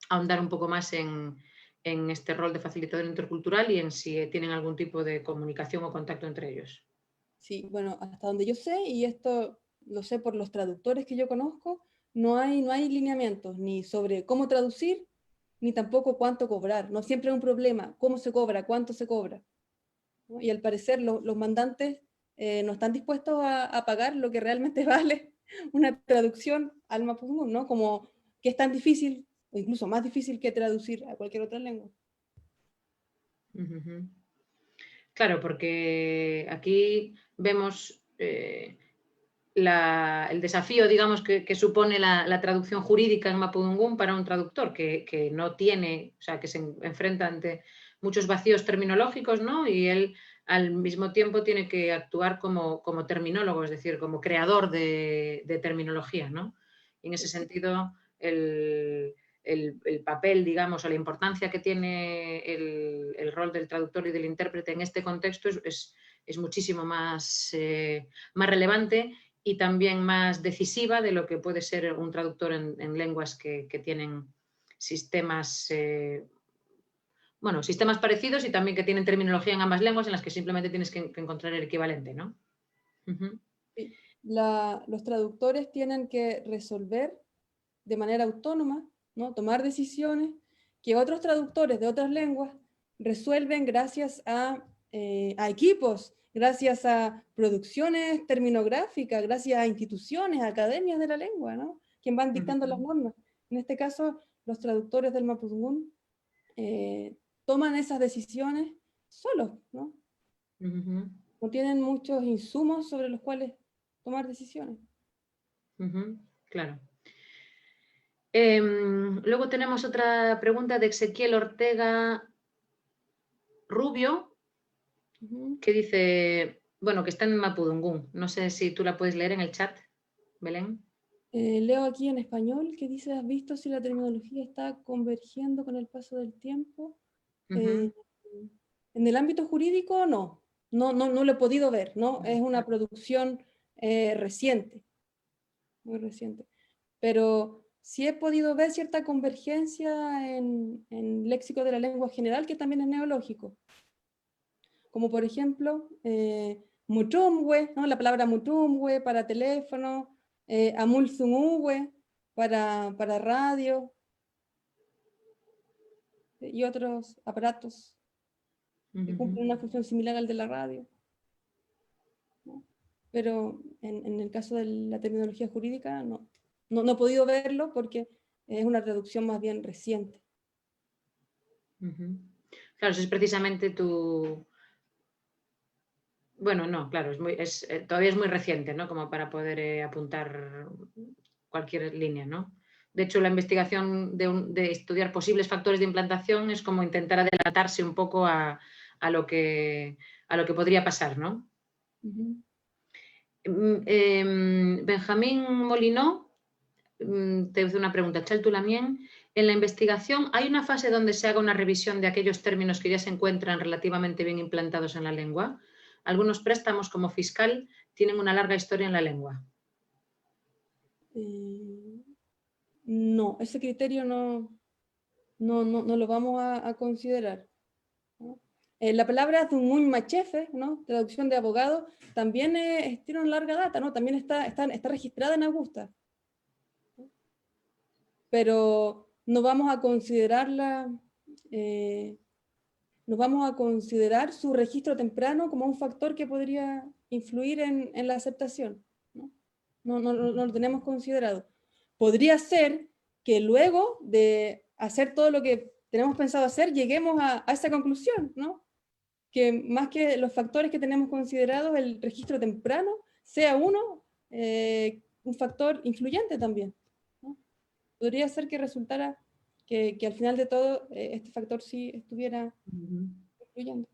ahondar un poco más en este rol de facilitador intercultural y en si tienen algún tipo de comunicación o contacto entre ellos. Sí, bueno, hasta donde yo sé, y esto lo sé por los traductores que yo conozco, no hay lineamientos ni sobre cómo traducir, ni tampoco cuánto cobrar. No siempre es un problema, cómo se cobra, cuánto se cobra, ¿no? Y al parecer los mandantes no están dispuestos a pagar lo que realmente vale una traducción al mapudungun, ¿no? Como que es tan difícil, o incluso más difícil que traducir a cualquier otra lengua. Claro, porque aquí vemos el desafío, digamos, que supone la traducción jurídica en mapudungun para un traductor que no tiene, o sea, que se enfrenta ante muchos vacíos terminológicos, ¿no? Y él al mismo tiempo tiene que actuar como terminólogo, es decir, como creador de terminología, ¿no? Y en ese sentido, el papel, digamos, o la importancia que tiene el rol del traductor y del intérprete en este contexto es muchísimo más relevante y también más decisiva de lo que puede ser un traductor en lenguas que tienen sistemas, sistemas parecidos y también que tienen terminología en ambas lenguas en las que simplemente tienes que encontrar el equivalente, ¿no? Sí. Los traductores tienen que resolver de manera autónoma, ¿no? Tomar decisiones que otros traductores de otras lenguas resuelven gracias a equipos, gracias a producciones terminográficas, gracias a instituciones, academias de la lengua, ¿no? Quien van dictando las normas. En este caso, los traductores del mapudungun toman esas decisiones solos, ¿no? No tienen muchos insumos sobre los cuales tomar decisiones. Claro. Luego tenemos otra pregunta de Ezequiel Ortega Rubio, que dice, bueno, que está en mapudungun. No sé si tú la puedes leer en el chat, Belén. Leo aquí en español que dice, ¿has visto si la terminología está convergiendo con el paso del tiempo? En el ámbito jurídico, no lo he podido ver, ¿no? Es una producción reciente, muy reciente. Pero sí he podido ver cierta convergencia en léxico de la lengua general, que también es neológico. Como por ejemplo, mutumwe, ¿no? La palabra mutumwe para teléfono, amulzumuwe para radio y otros aparatos que cumplen una función similar al de la radio, ¿no? Pero en el caso de la terminología jurídica no he podido verlo porque es una traducción más bien reciente. Claro, eso es precisamente tu... Bueno, no, claro, todavía es muy reciente, ¿no? Como para poder apuntar cualquier línea, ¿no? De hecho, la investigación de estudiar posibles factores de implantación es como intentar adelantarse un poco a lo que podría pasar, ¿no? Benjamín Molinó te hace una pregunta, Chal Tulamien. En la investigación, ¿hay una fase donde se haga una revisión de aquellos términos que ya se encuentran relativamente bien implantados en la lengua? algunos préstamos como fiscal tienen una larga historia en la lengua. No, ese criterio no lo vamos a considerar, ¿no? La palabra Zungun Machefe, ¿no? Traducción de abogado, también tiene una larga data, ¿no? También está registrada en Augusta. Pero no vamos a considerarla, no vamos a considerar su registro temprano como un factor que podría influir en la aceptación, ¿no? No lo tenemos considerado. Podría ser que luego de hacer todo lo que tenemos pensado hacer, lleguemos a esa conclusión, ¿no? Que más que los factores que tenemos considerados, el registro temprano sea un factor influyente también, ¿no? Podría ser que resultara que al final de todo este factor sí estuviera influyendo.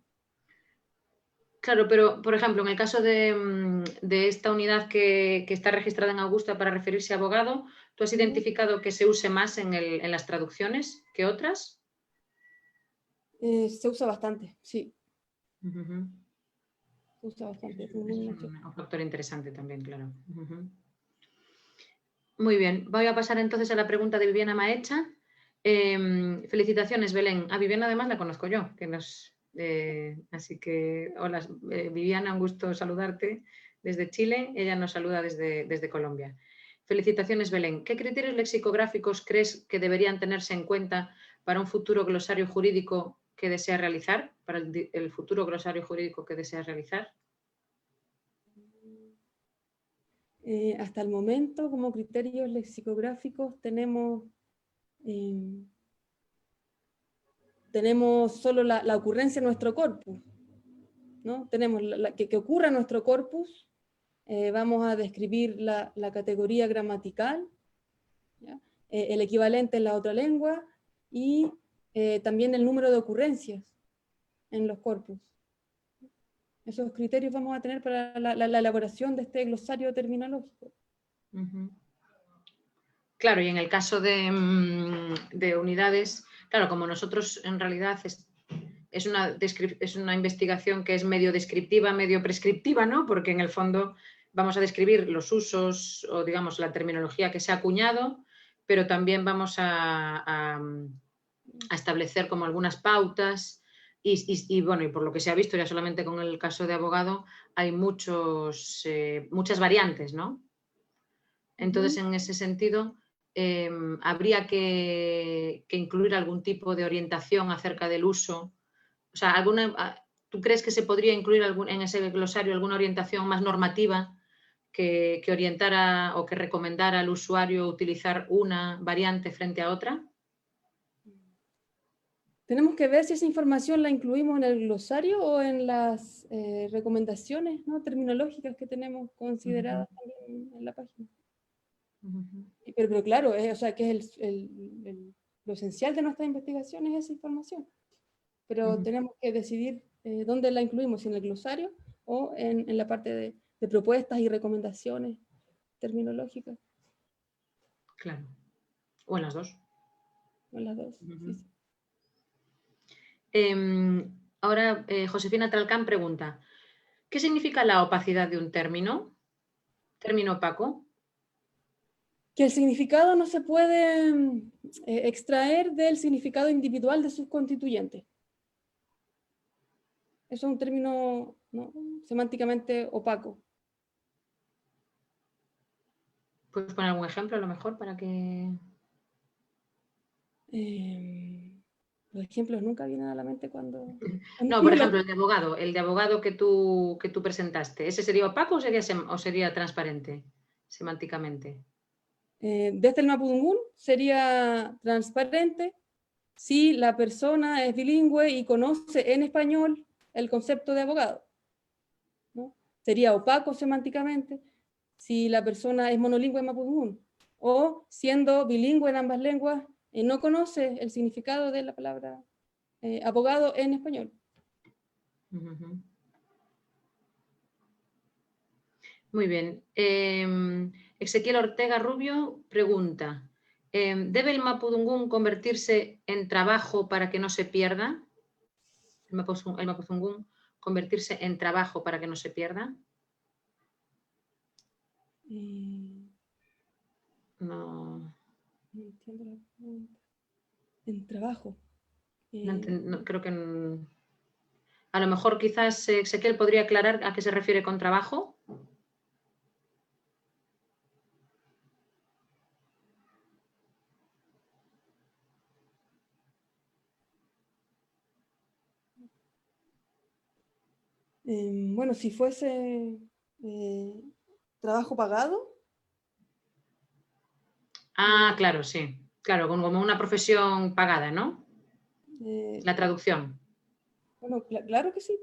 Claro, pero por ejemplo, en el caso de esta unidad que está registrada en Augusta para referirse a abogado, ¿tú has identificado que se use más en las traducciones que otras? Se usa bastante, sí. Se usa bastante. Es un factor interesante también, claro. Muy bien, voy a pasar entonces a la pregunta de Viviana Maecha. Felicitaciones, Belén. A Viviana además la conozco yo, así que hola Viviana, un gusto saludarte desde Chile. Ella nos saluda desde Colombia. Felicitaciones, Belén. ¿Qué criterios lexicográficos crees que deberían tenerse en cuenta para un futuro glosario jurídico que deseas realizar? Para el futuro glosario jurídico que deseas realizar. Hasta el momento, como criterios lexicográficos, tenemos solo la ocurrencia en nuestro corpus, ¿no? Tenemos que ocurra en nuestro corpus, vamos a describir la categoría gramatical, ¿ya? El equivalente en la otra lengua y también el número de ocurrencias en los corpus. Esos criterios vamos a tener para la elaboración de este glosario terminológico. Claro, y en el caso de unidades, claro, como nosotros en realidad es una investigación que es medio descriptiva, medio prescriptiva, ¿no? Porque en el fondo vamos a describir los usos o, digamos, la terminología que se ha acuñado, pero también vamos a establecer como algunas pautas y bueno, y por lo que se ha visto ya solamente con el caso de abogado, hay muchas variantes, ¿no? Entonces, en ese sentido, habría que incluir algún tipo de orientación acerca del uso. O sea, ¿tú crees que se podría incluir en ese glosario alguna orientación más normativa que orientara o que recomendara al usuario utilizar una variante frente a otra? Tenemos que ver si esa información la incluimos en el glosario o en las recomendaciones, ¿no?, terminológicas que tenemos consideradas también en la página. Pero claro, o sea, que es lo esencial de nuestra investigación es esa información. Pero tenemos que decidir dónde la incluimos, si en el glosario o en la parte de propuestas y recomendaciones terminológicas. Claro. O en las dos. O en las dos, sí. Ahora, Josefina Tralcán pregunta, ¿qué significa la opacidad de un término? ¿Término opaco? Que el significado no se puede extraer del significado individual de sus constituyentes. Eso es un término, ¿no?, semánticamente opaco. ¿Puedes poner algún ejemplo a lo mejor para que...? Los ejemplos nunca vienen a la mente cuando... No, por ejemplo, el de abogado que tú presentaste, ¿ese sería opaco o sería transparente semánticamente? Desde el mapudungún sería transparente si la persona es bilingüe y conoce en español el concepto de abogado, ¿no? Sería opaco semánticamente si la persona es monolingüe en mapudungún o siendo bilingüe en ambas lenguas no conoce el significado de la palabra abogado en español. Muy bien. Ezequiel Ortega Rubio pregunta, ¿debe el mapudungún convertirse en trabajo para que no se pierda? El mapudungún convertirse en trabajo para que no se pierda? No. No entiendo la pregunta. En trabajo. Creo que a lo mejor quizás Ezequiel podría aclarar a qué se refiere con trabajo. Bueno, si fuese trabajo pagado. Claro, sí. Claro, como una profesión pagada, ¿no? La traducción. Bueno, claro que sí,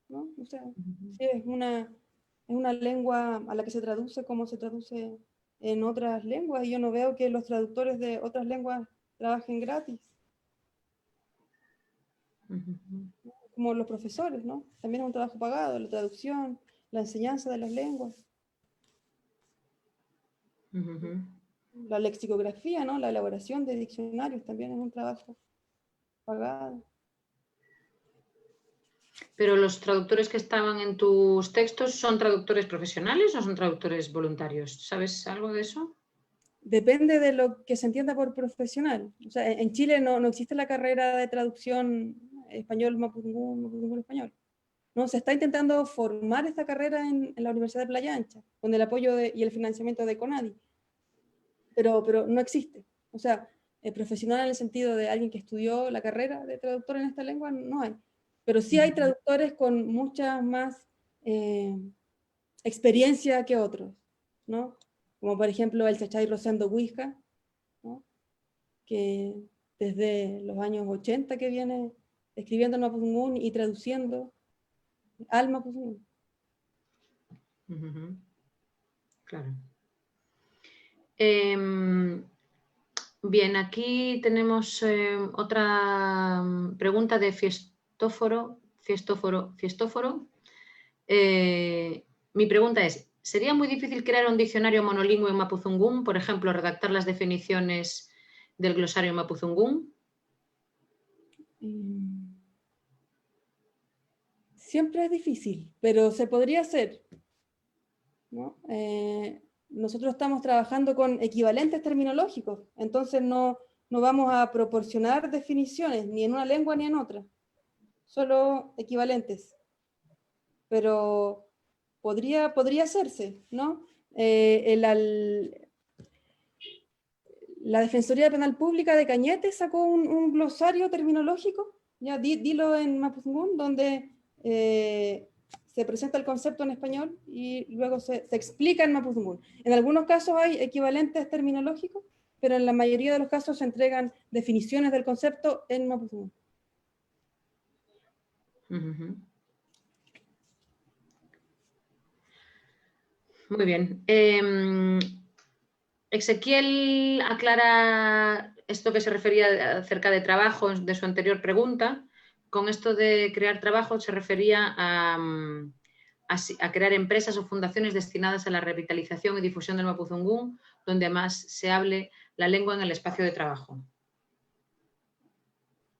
¿no? O sea, sí, es una lengua a la que se traduce como se traduce en otras lenguas, y yo no veo que los traductores de otras lenguas trabajen gratis, como los profesores, ¿no? También es un trabajo pagado, la traducción, la enseñanza de las lenguas. La lexicografía, ¿no? La elaboración de diccionarios también es un trabajo pagado. Pero los traductores que estaban en tus textos, ¿son traductores profesionales o son traductores voluntarios? ¿Sabes algo de eso? Depende de lo que se entienda por profesional. O sea, en Chile no existe la carrera de traducción español, mapudungún español. No, se está intentando formar esta carrera en la Universidad de Playa Ancha, con el apoyo y el financiamiento de CONADI. Pero no existe. O sea, profesional en el sentido de alguien que estudió la carrera de traductor en esta lengua, no hay. Pero sí hay traductores con mucha más experiencia que otros, ¿no? Como por ejemplo el Chachay Rosendo Huisca, ¿no? Que desde los años 80 que viene escribiendo en mapudungún y traduciendo al mapudungún. Claro. Bien, aquí tenemos otra pregunta de Fiestóforo. Mi pregunta es, ¿sería muy difícil crear un diccionario monolingüe en mapudungún? Por ejemplo, redactar las definiciones del glosario en mapudungún. Siempre es difícil, pero se podría hacer, ¿no? Nosotros estamos trabajando con equivalentes terminológicos, entonces no vamos a proporcionar definiciones ni en una lengua ni en otra, solo equivalentes. Pero podría hacerse, ¿no? La Defensoría Penal Pública de Cañete sacó un glosario terminológico, ya dilo en mapudungún, donde se presenta el concepto en español y luego se explica en mapudungún. En algunos casos hay equivalentes terminológicos, pero en la mayoría de los casos se entregan definiciones del concepto en mapudungún. Muy bien. Ezequiel aclara esto que se refería acerca de trabajo de su anterior pregunta. Con esto de crear trabajo se refería a crear empresas o fundaciones destinadas a la revitalización y difusión del mapudungún, donde más se hable la lengua en el espacio de trabajo.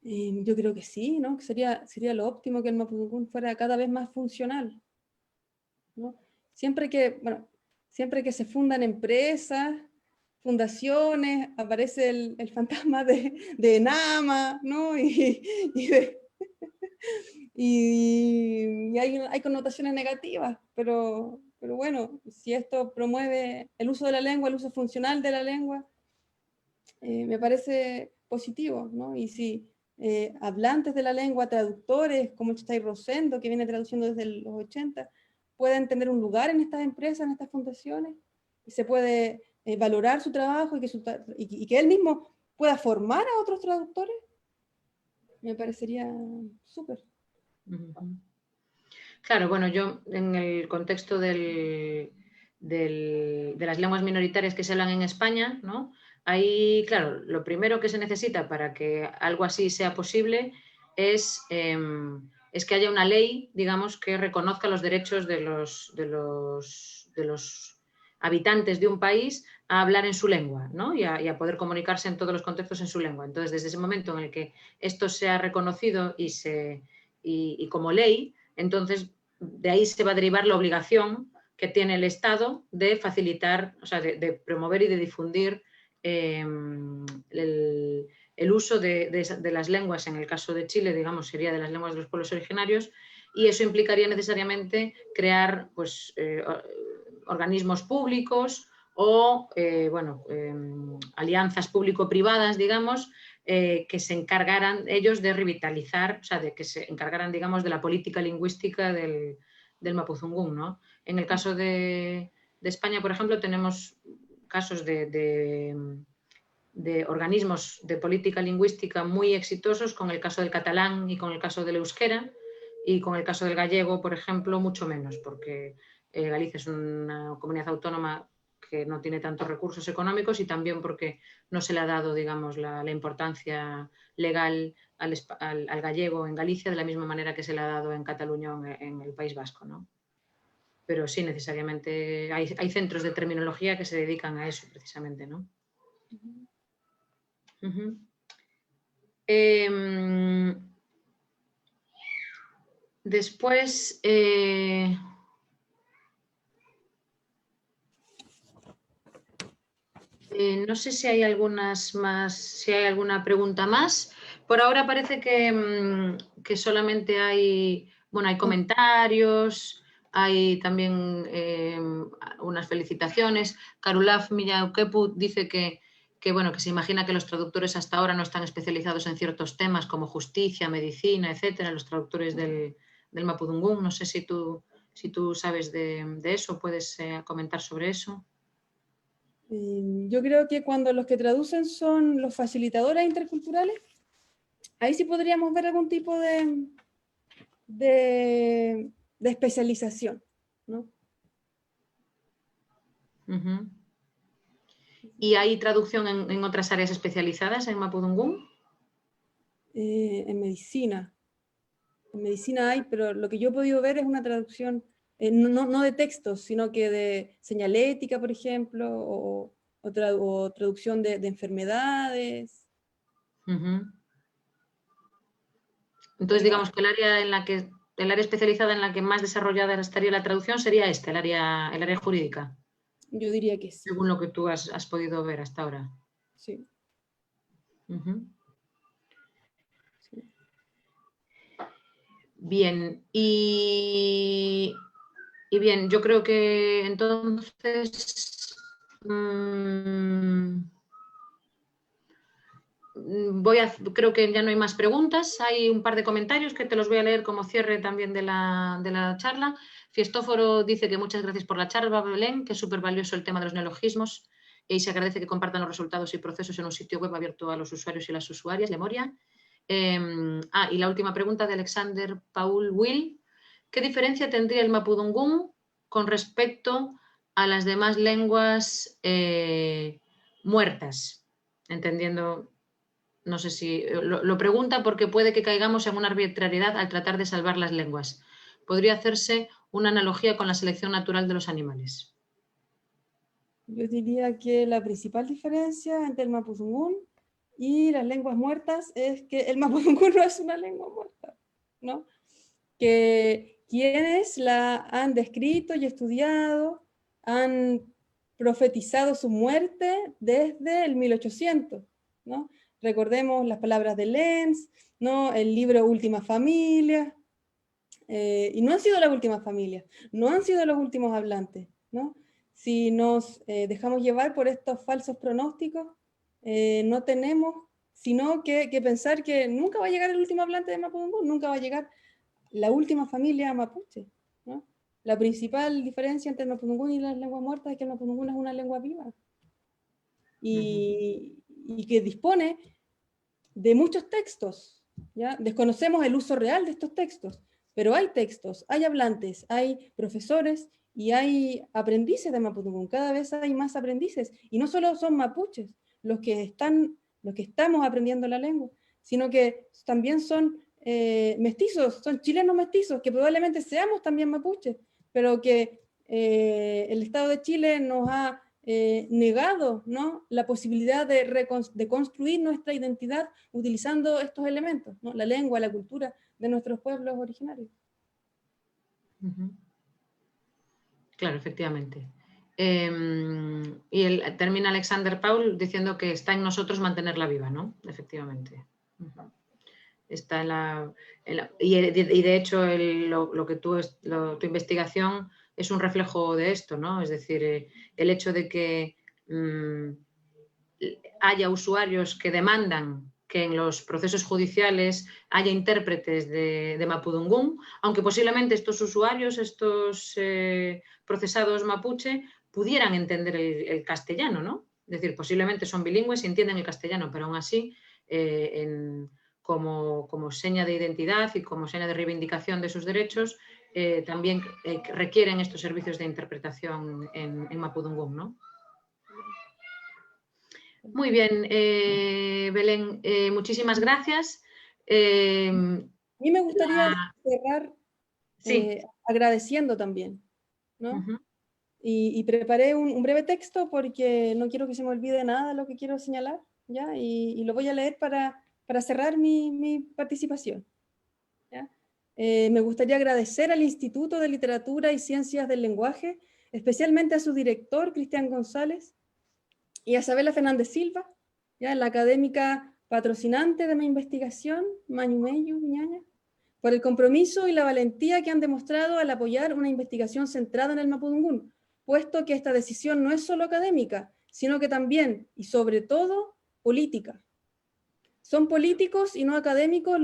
Yo creo que sí, ¿no? Sería lo óptimo que el mapudungún fuera cada vez más funcional, ¿no? Siempre que se fundan empresas, fundaciones, aparece el fantasma de Enama, ¿no? Y hay connotaciones negativas, pero bueno, si esto promueve el uso de la lengua, el uso funcional de la lengua, me parece positivo, ¿no? Y si hablantes de la lengua, traductores como el Chachay Rosendo, que viene traduciendo desde los 80, pueden tener un lugar en estas empresas, en estas fundaciones, y se puede valorar su trabajo y que él mismo pueda formar a otros traductores, me parecería súper. Claro, bueno, yo en el contexto de las lenguas minoritarias que se hablan en España, ¿no? Ahí, claro, lo primero que se necesita para que algo así sea posible es que haya una ley, digamos, que reconozca los derechos de los habitantes de un país a hablar en su lengua, ¿no? y a poder comunicarse en todos los contextos en su lengua. Entonces, desde ese momento en el que esto sea reconocido y como ley, Entonces, de ahí se va a derivar la obligación que tiene el Estado de facilitar, o sea, de promover y de difundir el uso de las lenguas. En el caso de Chile, digamos, sería de las lenguas de los pueblos originarios, y eso implicaría necesariamente crear, pues, organismos públicos o, alianzas público-privadas, digamos, que se encargaran ellos de revitalizar, o sea, de que se encargaran, digamos, de la política lingüística del mapudungún, ¿no? En el caso de España, por ejemplo, tenemos casos de organismos de política lingüística muy exitosos, con el caso del catalán y con el caso del euskera, y con el caso del gallego, por ejemplo, mucho menos, porque Galicia es una comunidad autónoma que no tiene tantos recursos económicos, y también porque no se le ha dado, digamos, la importancia legal al gallego en Galicia de la misma manera que se le ha dado en Cataluña o en el País Vasco, ¿no? Pero sí, necesariamente hay centros de terminología que se dedican a eso precisamente, ¿no? Uh-huh. Después, no sé si hay si hay alguna pregunta más. Por ahora parece que solamente hay, bueno, hay comentarios, hay también unas felicitaciones. Karulaf Millaukepu dice que se imagina que los traductores hasta ahora no están especializados en ciertos temas como justicia, medicina, etcétera, los traductores del mapudungún. No sé si tú sabes de eso, puedes comentar sobre eso. Yo creo que cuando los que traducen son los facilitadores interculturales, ahí sí podríamos ver algún tipo de especialización, ¿no? Uh-huh. ¿Y hay traducción en otras áreas especializadas en mapudungún? En medicina. En medicina hay, pero lo que yo he podido ver es una traducción, no de textos, sino que de señalética, por ejemplo, o traducción de enfermedades. Uh-huh. Entonces, digamos que el área especializada en la que más desarrollada estaría la traducción sería el área jurídica. Yo diría que sí. Según lo que tú has podido ver hasta ahora. Sí. Uh-huh. Sí. Bien, y bien, yo creo que entonces creo que ya no hay más preguntas. Hay un par de comentarios que te los voy a leer como cierre también de la charla. Fiestóforo dice que muchas gracias por la charla, Belén, que es súper valioso el tema de los neologismos, y se agradece que compartan los resultados y procesos en un sitio web abierto a los usuarios y las usuarias de Moria. Y la última pregunta de Alexander Paul Will. ¿Qué diferencia tendría el mapudungún con respecto a las demás lenguas muertas? Entendiendo, no sé si lo pregunta porque puede que caigamos en una arbitrariedad al tratar de salvar las lenguas. Podría hacerse una analogía con la selección natural de los animales. Yo diría que la principal diferencia entre el mapudungún y las lenguas muertas es que el mapudungún no es una lengua muerta, ¿no? Que quienes la han descrito y estudiado han profetizado su muerte desde el 1800, ¿no? Recordemos las palabras de Lenz, ¿no? El libro Última Familia, y no han sido las últimas familias, no han sido los últimos hablantes, ¿no? Si nos dejamos llevar por estos falsos pronósticos, no tenemos sino que pensar que nunca va a llegar el último hablante de mapudungún, nunca va a llegar la última familia mapuche, ¿no? La principal diferencia entre el mapudungún y las lenguas muertas es que el mapudungún es una lengua viva y que dispone de muchos textos, ¿ya? Desconocemos el uso real de estos textos, pero hay textos, hay hablantes, hay profesores y hay aprendices de mapudungún. Cada vez hay más aprendices, y no solo son mapuches los que estamos aprendiendo la lengua, sino que también son mestizos, son chilenos mestizos, que probablemente seamos también mapuches, pero que el Estado de Chile nos ha negado, ¿no?, la posibilidad de construir nuestra identidad utilizando estos elementos, ¿no?, la lengua, la cultura de nuestros pueblos originarios. Claro, efectivamente. Y termina Alexander Paul diciendo que está en nosotros mantenerla viva, ¿no? Efectivamente. Está y de hecho lo que tu investigación es un reflejo de esto, ¿no? Es decir, el hecho de que haya usuarios que demandan que en los procesos judiciales haya intérpretes de mapudungún, aunque posiblemente estos usuarios, estos procesados mapuche, pudieran entender el castellano, ¿no? Es decir, posiblemente son bilingües y entienden el castellano, pero aún así, como seña de identidad y como seña de reivindicación de sus derechos, también requieren estos servicios de interpretación en mapudungún, ¿no? Muy bien, Belén, muchísimas gracias. A mí me gustaría cerrar sí. agradeciendo también, ¿no? Y preparé un breve texto porque no quiero que se me olvide nada de lo que quiero señalar, ¿ya? Y lo voy a leer para cerrar mi participación, ¿ya? Me gustaría agradecer al Instituto de Literatura y Ciencias del Lenguaje, especialmente a su director, Cristian González, y a Isabela Fernández Silva, ¿ya? La académica patrocinante de mi investigación, Mañumeyu Viñaña, por el compromiso y la valentía que han demostrado al apoyar una investigación centrada en el mapudungún, puesto que esta decisión no es solo académica, sino que también, y sobre todo, política. Son políticos y no académicos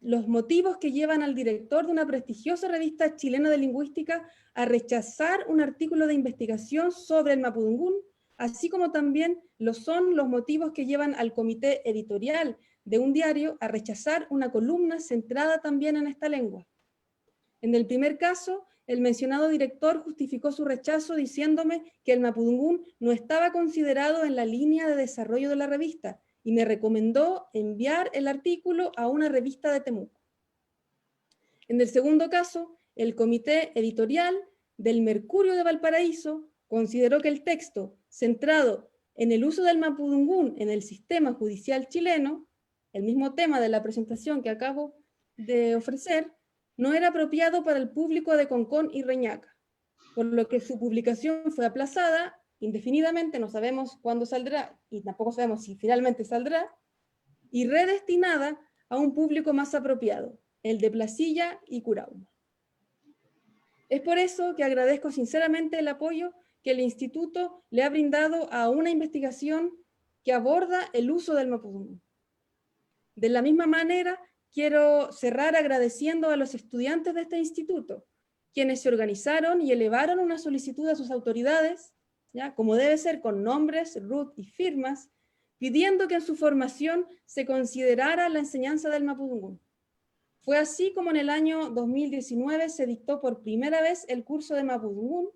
los motivos que llevan al director de una prestigiosa revista chilena de lingüística a rechazar un artículo de investigación sobre el mapudungún, así como también lo son los motivos que llevan al comité editorial de un diario a rechazar una columna centrada también en esta lengua. En el primer caso, el mencionado director justificó su rechazo diciéndome que el mapudungún no estaba considerado en la línea de desarrollo de la revista y me recomendó enviar el artículo a una revista de Temuco. En el segundo caso, el comité editorial del Mercurio de Valparaíso consideró que el texto, centrado en el uso del mapudungún en el sistema judicial chileno, el mismo tema de la presentación que acabo de ofrecer, no era apropiado para el público de Concón y Reñaca, por lo que su publicación fue aplazada indefinidamente, no sabemos cuándo saldrá y tampoco sabemos si finalmente saldrá, y redestinada a un público más apropiado, el de Placilla y Curauma. Es por eso que agradezco sinceramente el apoyo que el Instituto le ha brindado a una investigación que aborda el uso del mapudungún. De la misma manera, quiero cerrar agradeciendo a los estudiantes de este instituto, quienes se organizaron y elevaron una solicitud a sus autoridades, ¿ya? Como debe ser, con nombres, RUT y firmas, pidiendo que en su formación se considerara la enseñanza del mapudungún. Fue así como en el año 2019 se dictó por primera vez el curso de mapudungún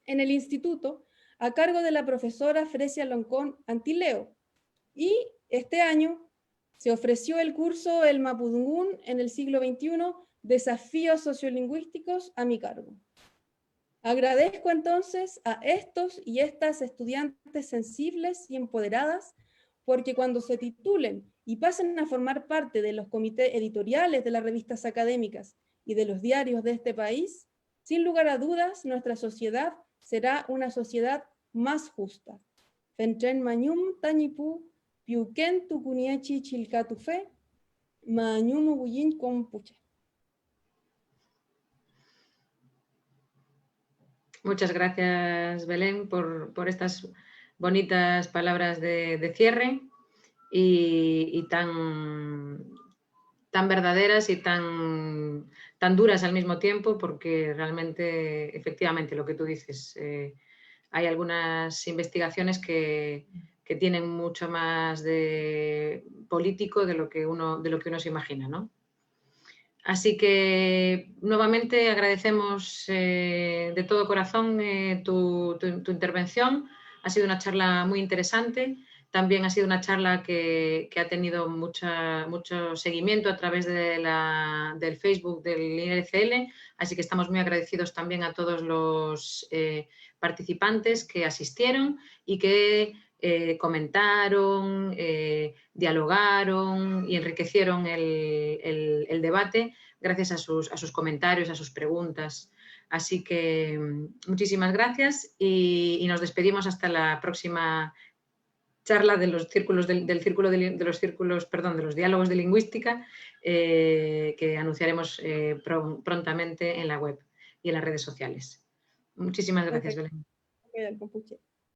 en el instituto a cargo de la profesora Fresia Loncón Antileo. Y este año se ofreció el curso El mapudungún en el siglo XXI, desafíos sociolingüísticos a mi cargo. Agradezco entonces a estos y estas estudiantes sensibles y empoderadas, porque cuando se titulen y pasen a formar parte de los comités editoriales de las revistas académicas y de los diarios de este país, sin lugar a dudas, nuestra sociedad será una sociedad más justa. Fentren mañum tañipu, piuken tucuniechi chilcatufe, mañum uguyin compuche. Muchas gracias, Belén, por estas bonitas palabras de cierre y tan verdaderas y tan duras al mismo tiempo, porque realmente, efectivamente, lo que tú dices, hay algunas investigaciones que tienen mucho más de político de lo que uno se imagina, ¿no? Así que nuevamente agradecemos de todo corazón tu intervención. Ha sido una charla muy interesante. También ha sido una charla que ha tenido mucho seguimiento a través del Facebook del INLCL, así que estamos muy agradecidos también a todos los participantes que asistieron y que comentaron, dialogaron y enriquecieron el debate gracias a sus comentarios, a sus preguntas. Así que muchísimas gracias y nos despedimos hasta la próxima charla de los círculos de los diálogos de lingüística que anunciaremos prontamente en la web y en las redes sociales. Muchísimas gracias, Belén.